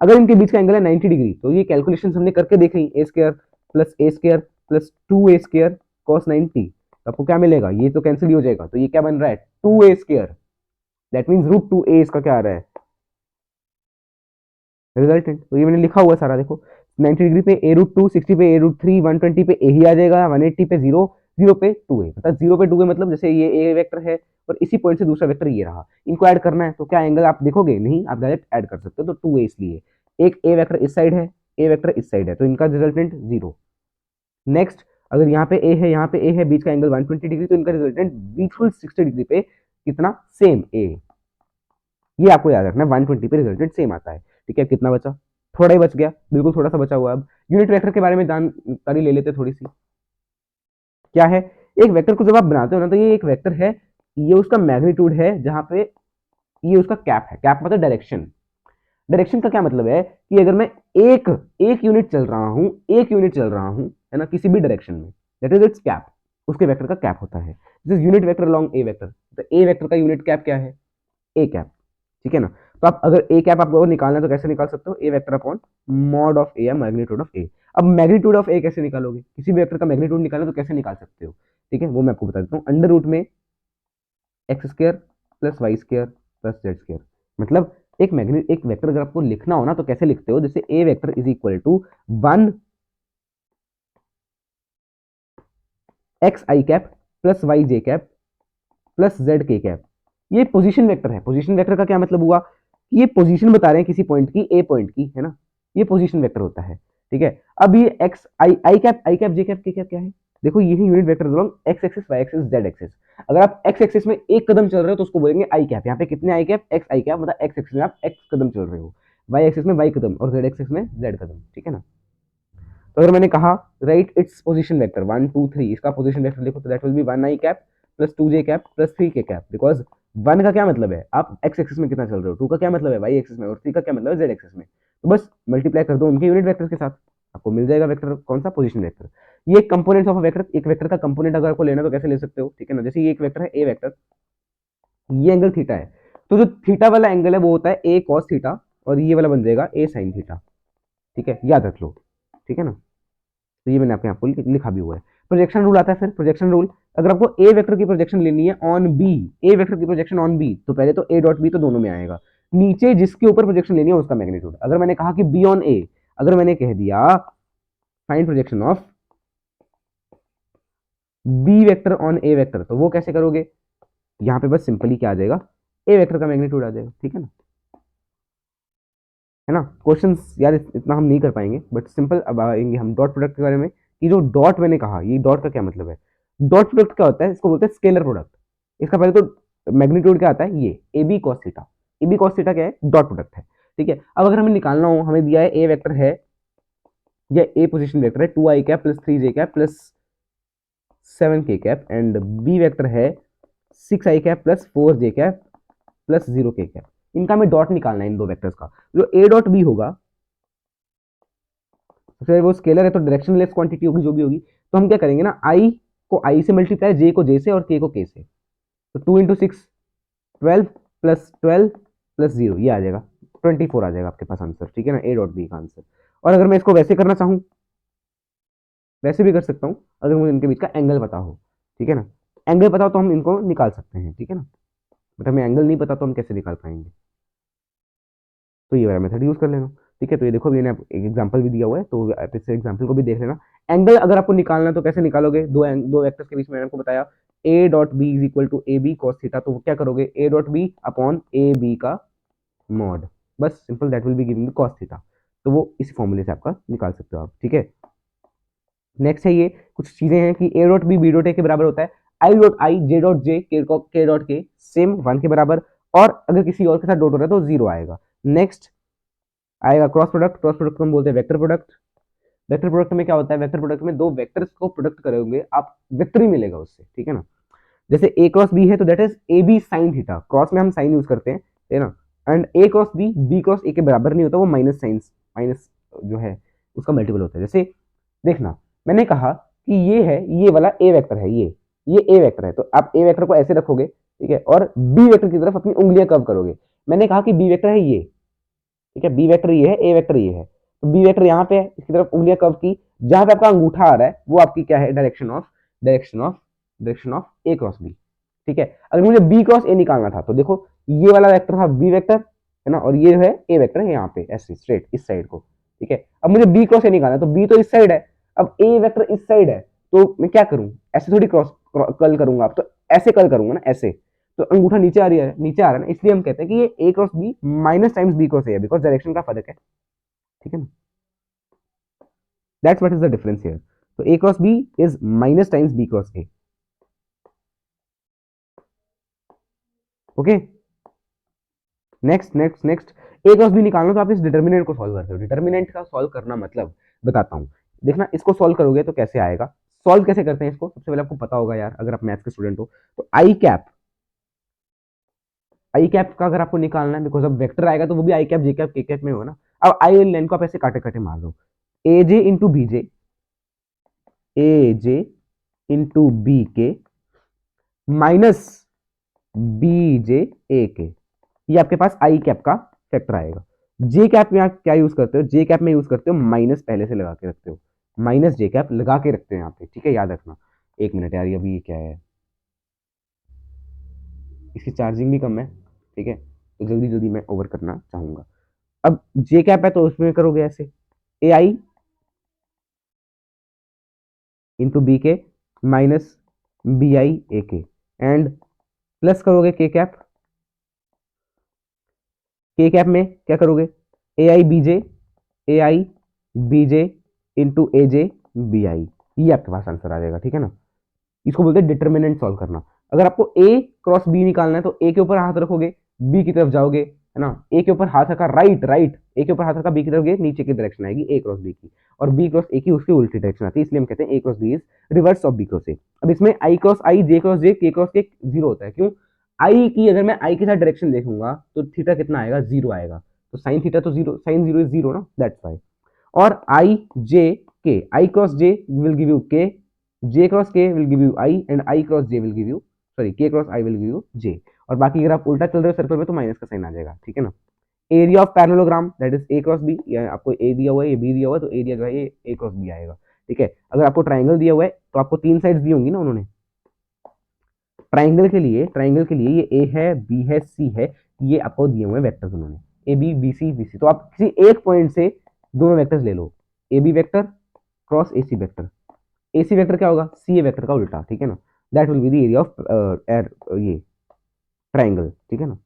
अगर इनके बीच का एंगल है 90 डिग्री, तो ये कैलकुलेशन हमने करके देख ली, ए स्क्र प्लस 2a² कॉस 90, तो आपको क्या मिलेगा, ये तो कैंसिल ही हो जाएगा, तो ये क्या बन रहा है 2a², दैट मीन्स √2a इसका क्या आ रहा है, रिजल्टेंट। तो ये मैंने लिखा हुआ सारा देखो, 90 डिग्री पे a√2, 60 पे a√3, 120 पे a ही आ जाएगा, 180 पे 0, 0 पे 2a, मतलब 0 पे 2a मतलब जैसे ये a वेक्टर है और इसी पॉइंट से दूसरा वेक्टर ये रहा, इनको ऐड करना है, तो क्या एंगल आप देखोगे, नहीं आप डायरेक्ट ऐड कर सकते हो, तो 2a इसलिए, एक a वेक्टर इस साइड है, a वेक्टर इस साइड है, तो इनका रिजल्टेंट 0। नेक्स्ट, अगर यहाँ पे a है, यहाँ पे a है, बीच का एंगल 120 डिग्री, तो इनका रिजल्टेंट बिल्कुल 60 डिग्री पे कितना, सेम a, ये आपको याद रखना है, 120 पे रिजल्टेंट सेम आता है, ठीक है। कितना बचा, थोड़ा ही बच गया, बिल्कुल थोड़ा सा बचा हुआ। अब यूनिट वेक्टर के बारे में जानकारी ले लेते थोड़ी सी। क्या है, एक वेक्टर को जब आप बनाते हो ना, तो ये एक वेक्टर है, ये उसका मैग्नीट्यूड है, जहां पे ये उसका कैप है, कैप मतलब डायरेक्शन। डायरेक्शन का क्या मतलब है कि अगर मैं एक एक यूनिट चल रहा हूं, एक यूनिट चल रहा हूं, है ना, किसी भी डायरेक्शन में, दैट इज इट्स कैप, उसके वेक्टर का कैप होता है। This unit vector along A vector, तो ए वेक्टर का यूनिट कैप क्या है, ए कैप, ठीक है ना। तो आप अगर ए कैप आपको निकालना है तो कैसे निकाल सकते हो, ए वेक्टर अपॉन मॉड ऑफ ए या मैग्नीट्यूड ऑफ ए। अब मैग्नीट्यूड ऑफ ए कैसे निकालोगे, किसी भी वेक्टर का मैग्नीट्यूड निकालना तो कैसे निकाल सकते हो, ठीक है, वो मैं आपको बता देता हूँ। अंडर रूट में x² plus y² plus z², मतलब एक वेक्टर अगर आपको लिखना हो ना तो कैसे लिखते हो, जैसे a vector is equal to 1 xi cap plus yj cap plus zk cap, ये पोजीशन वेक्टर है। पोजीशन वेक्टर का क्या मतलब हुआ, ये पोजीशन बता रहे हैं किसी पॉइंट की, ए पॉइंट की, है ना, ये पोजीशन वेक्टर होता है, ठीक है। अब ये X I cap J cap K cap क्या है, देखो ये है unit vector along X axis Y axis Z axis. अगर आप एक्स एक्सिस में एक कदम चल रहे हो तो उसको बोलेंगे आई कैप, यहाँ पे कितने आई कैप, एक्स आई कैप, मतलब एक्स एक्सिस में आप एक्स कदम चल रहे हो, वाई एक्सिस में वाई कदम और जेड एक्सिस में जेड कदम, ठीक है ना। तो अगर मैंने कहा राइट इट्स पोजीशन वेक्टर 1 2 3, इसका पोजीशन वेक्टर लिखो, तो that will B 1 I cap plus 2 J cap plus 3 के कैप, बिकॉज 1 का क्या मतलब है आप एक्स एक्सिस में कितना चल रहे हो, 2 का क्या मतलब है वाई एक्सिस में, और 3 का क्या मतलब है जेड एक्सिस में, तो बस मल्टीप्लाई कर दो उनके यूनिट वेक्टर के साथ, आपको मिल जाएगा वेक्टर कौन सा, पोजीशन वेक्टर। ये कंपोनेंट्स ऑफ अ वेक्टर, एक वेक्टर का कंपोनेंट अगर आपको लेना तो कैसे ले सकते हो, ठीक है ना। जैसे ये एक वेक्टर है ए वेक्टर, ये एंगल थीटा है, तो जो थीटा वाला एंगल है वो होता है ए कॉस थीटा, और ये वाला बन जाएगा ए साइन थीटा, ठीक है, याद रख लो, ठीक है ना। तो ये मैंने आपको लिखा भी हुआ है। प्रोजेक्शन रूल आता है। फिर प्रोजेक्शन रूल, अगर आपको ए वेक्टर की प्रोजेक्शन लेनी है ऑन बी, ए वेक्टर की प्रोजेक्शन ऑन बी, तो पहले तो ए डॉट बी तो दोनों में आएगा, नीचे जिसके ऊपर प्रोजेक्शन लेनी है उसका मैग्नीट्यूड। अगर मैंने कहा कि बी ऑन ए, अगर मैंने कह दिया find projection of B vector on A vector, तो वो कैसे करोगे, यहां पे बस सिंपली क्या आ जाएगा, ए वेक्टर का मैग्नीट्यूड आ जाएगा, ठीक है ना, है ना। क्वेश्चंस यार इतना हम नहीं कर पाएंगे, बट सिंपल अब आएंगे हम डॉट प्रोडक्ट के बारे में। ये जो डॉट मैंने कहा, ये डॉट का क्या मतलब है, डॉट प्रोडक्ट क्या होता है, इसको बोलते हैं स्केलर प्रोडक्ट। इसका पहले तो मैग्नीट्यूड क्या आता है, ये A B cos theta, A B cos theta क्या है, डॉट प्रोडक्ट है, ठीक है। अब अगर हमें निकालना हो, हमें दिया है ए वेक्टर है, या ए पोजीशन वेक्टर है 2i cap plus 3j cap plus 7k cap, and B vector है 6i cap plus 4j cap plus 0k cap. इनका हमें डॉट निकालना है, इन दो वेक्टर्स का। जो ए डॉट बी होगा, फिर वो स्केलर है तो डायरेक्शनलेस क्वांटिटी होगी जो भी होगी, तो हम क्या करेंगे ना, आई को आई से मल्टीप्लाई, जे को जे से और के को के से, तो 2 इंटू 6 12 प्लस 12 प्लस 0, ये आ जाएगा 24 आ जाएगा आपके पास आंसर, ठीक है ना, ए डॉट बी का आंसर। और अगर मैं इसको वैसे करना चाहूँ, वैसे भी कर सकता हूँ, अगर मुझे इनके बीच का एंगल पता हो, ठीक है ना, एंगल पता हो तो हम इनको निकाल सकते हैं, ठीक है ना, बट हमें एंगल नहीं पता तो हम कैसे निकाल पाएंगे, तो ये वाला मेथड यूज कर लेना, ठीक है। तो ये देखो मैंने एक एग्जांपल भी दिया हुआ है, तो आप इस एग्जांपल को भी देख लेना। एंगल अगर आपको निकालना है तो कैसे निकालोगे, दो वेक्टर्स के बीच में मैंने आपको बताया A dot B is equal to A B cos theta, तो क्या करोगे, A dot B upon A B का मॉड, बस simple, that will be giving cos theta, तो वो इस फॉर्मूले से आपका निकाल सकते हो आप, ठीक है। नेक्स्ट है ये कुछ चीजें हैं कि A dot B dot A के बराबर होता है, I dot I J dot J के डॉट के सेम 1 के बराबर, और अगर किसी और के साथ डॉट हो रहा है तो 0 आएगा। नेक्स्ट आएगा क्रॉस प्रोडक्ट, क्रॉस प्रोडक्ट को हम बोलते हैं वेक्टर प्रोडक्ट। वेक्टर प्रोडक्ट में क्या होता है, वेक्टर प्रोडक्ट में दो वेक्टर्स को प्रोडक्ट करोगे आप, वेक्टर ही मिलेगा उससे, ठीक है ना। जैसे ए क्रॉस बी है तो that is A B sine theta, cross में हम साइन यूज करते हैं, है ना, and A cross B cross A के बराबर नहीं होता, वो माइनस साइंस, माइनस जो है उसका मल्टीपल होता है। जैसे देखना, मैंने कहा कि ये है, ये वाला ए वेक्टर है, ये ए वेक्टर है, तो आप ए वेक्टर को ऐसे रखोगे, ठीक है, और बी वेक्टर की तरफ अपनी उंगलियां कर्व करोगे। मैंने कहा कि बी वेक्टर है ये, ठीक है, बी वेक्टर ये है, ए वेक्टर ये है, तो बी वेक्टर यहाँ पे है, इसकी तरफ उंगलियां कर्व की, जहां पे आपका अंगूठा आ रहा है वो आपकी क्या है, direction of A cross B, ठीक है। अगर मुझे बी क्रॉस ए निकालना था तो देखो ये वाला वेक्टर था बी वेक्टर, है ना, और ये जो है ए वेक्टर है यहाँ पे ऐसे स्ट्रेट इस साइड को, ठीक है। अब मुझे बी क्रॉस ए निकालना है तो बी तो इस साइड है, अब ए वेक्टर इस साइड है, तो मैं क्या करूं, ऐसे थोड़ी क्रॉस कल करूंगा, अब तो ऐसे कल करूंगा ना, ऐसे, तो अंगूठा नीचे आ रही है, नीचे आ रहा है ना, इसलिए हम कहते हैं कि ये a cross b minus times b cross a है, बिकॉज डायरेक्शन का फर्क है, ठीक है ना, that's what is the difference here. तो a cross b is minus times b cross a, okay. Next a cross b निकालना तो आप इस डिटर्मिनेंट को सॉल्व करते हो। डिटर्मिनेंट का सॉल्व करना मतलब बताता हूँ, देखना इसको सॉल्व करोगे तो कैसे आएगा। सॉल्व कैसे करते हैं इसको, सबसे पहले आपको पता होगा यार, अगर आप मैथ्स के स्टूडेंट हो तो आई कैप का अगर आपको निकालना है, बिकॉज अब वेक्टर आएगा तो वो भी आई cap J cap K cap में होगा ना। अब आई लाइन को आप ऐसे काटे काटे मार दो, ए जे इंटू बी जे, ए J into b k minus B J ए के, ये आपके पास आई कैप का फैक्टर आएगा। जे कैप में आप क्या यूज करते हो, जे कैप में यूज करते हो माइनस पहले से लगा के रखते हो, माइनस जे कैप लगा के रखते हो यहाँ पे, ठीक है, याद रखना। एक मिनट यार, अभी ये क्या है, इसकी चार्जिंग भी कम है, ठीक है, तो जल्दी जल्दी मैं ओवर करना चाहूंगा। अब जे कैप है तो उसमें करोगे ऐसे, a i into b k minus b i a k, and plus करोगे के कैप में क्या करोगे, a i b j into a j b i, ये आपके पास आंसर आ जाएगा, ठीक है ना। इसको बोलते हैं डिटर्मिनेंट सॉल्व करना। अगर आपको ए क्रॉस बी निकालना है तो ए के ऊपर हाथ रखोगे, बी की तरफ जाओगे, है ना, ए के ऊपर हाथ रखा, राइट राइट, ए के ऊपर हाथ रखा, बी की तरफ गए, नीचे की डायरेक्शन आएगी ए क्रॉस बी की, और बी क्रॉस ए की उसकी उल्टी डायरेक्शन आती है, इसलिए हम कहते हैं a cross b is reverse of b cross a. अब इसमें आई क्रॉस आई, जे क्रॉस जे, के क्रॉस के जीरो होता है, क्यों, आई की अगर मैं आई के साथ डायरेक्शन देखूंगा तो थीटा कितना आएगा, जीरो आएगा, तो साइन थीटा तो zero, sine zero is zero ना, दैट्स वाई। और i j k, i cross j will give you k, j cross k will give you i and i cross j will give you, sorry, k cross i will give you j। और बाकी अगर आप उल्टा चल रहे हो circle में तो माइनस का साइन आ जाएगा, ठीक है ना। Area of parallelogram that is a cross b, आपको a दिया हुआ है, ये b दिया हुआ है, तो एरिया जो है ये a क्रॉस b आएगा, ठीक है। अगर आपको ट्राइंगल दिया हुआ है तो आपको 3 साइड्स दी होंगी ना उन्होंने। ट्राइंगल के लिए ये ए है, बी है, सी है, ये आपको दिए हुए वेक्टर्स उन्होंने, A B B C B C. तो आप किसी एक पॉइंट से दोनों वेक्टर्स ले लो, A B vector cross A C vector. A C vector क्या होगा, सी ए वेक्टर का उल्टा, ठीक है ना। That will be the area of ये ट्राइंगल, ठीक है ना।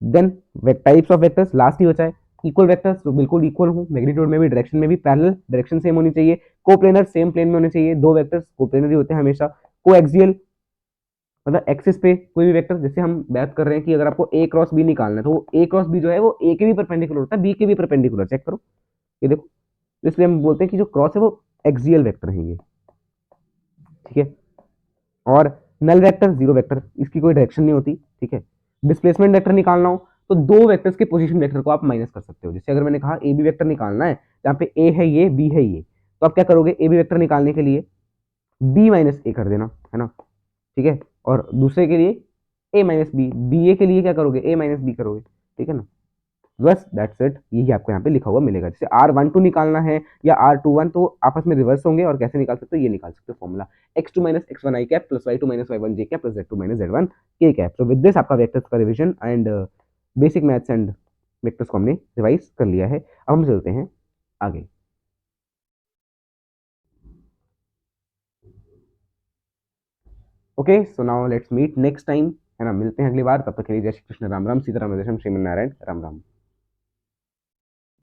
Then types of vectors last ही बचा है। इक्वल वेक्टर्स तो बिल्कुल इक्वल हो, मैग्नीट्यूड में भी, डायरेक्शन में भी, पैरेलल डायरेक्शन सेम होनी चाहिए, कोप्लेनर सेम प्लेन में होने चाहिए। दो वेक्टर्स कोप्लेनर ही होते हैं हमेशा। कोएक्सियल मतलब एक्सिस पे कोई भी वेक्टर, जैसे हम बात कर रहे हैं कि अगर आपको ए क्रॉस बी निकालना है तो ए क्रॉस बी जो है वो ए के भी परपेंडिकुलर होता है, बी के भी परपेंडिकुलर, चेक करो ये देखो। तो इसलिए हम बोलते हैं कि जो क्रॉस है वो एक्सियल वेक्टर है ये, ठीक है। और नल वेक्टर जीरो वेक्टर, इसकी कोई डायरेक्शन नहीं होती, ठीक है। डिस्प्लेसमेंट वेक्टर निकालना हो तो दो वेक्टर्स के पोजीशन वेक्टर को आप माइनस कर सकते हो। जैसे अगर मैंने कहा ए बी वेक्टर निकालना है, जहाँ पे ए है ये, बी है ये, तो आप क्या करोगे, ए बी वेक्टर निकालने के लिए बी माइनस ए कर देना, है ना, ठीक है। और दूसरे के लिए ए माइनस बी, बी ए के लिए क्या करोगे, ए माइनस बी करोगे, ठीक है ना। बस दैट्स इट, यही आपको यहाँ पे लिखा हुआ मिलेगा। जैसे R12 निकालना है या R21 तो आपस में रिवर्स होंगे, और कैसे निकाल सकते हो, ये निकाल सकते हो formula x2 minus x1 i cap plus y2 minus y1 j cap plus z2 minus z1 k cap. तो विद दिस आपका वेक्टर्स का revision and basic maths and vectors को हमने रिवाइज कर लिया है। अब हम चलते हैं आगे। Okay, so now let's meet next time, है ना, मिलते हैं अगली बार। तब तक के लिए जय श्री कृष्ण, राम राम, सीताराम, जय श्री नारायण, राम राम।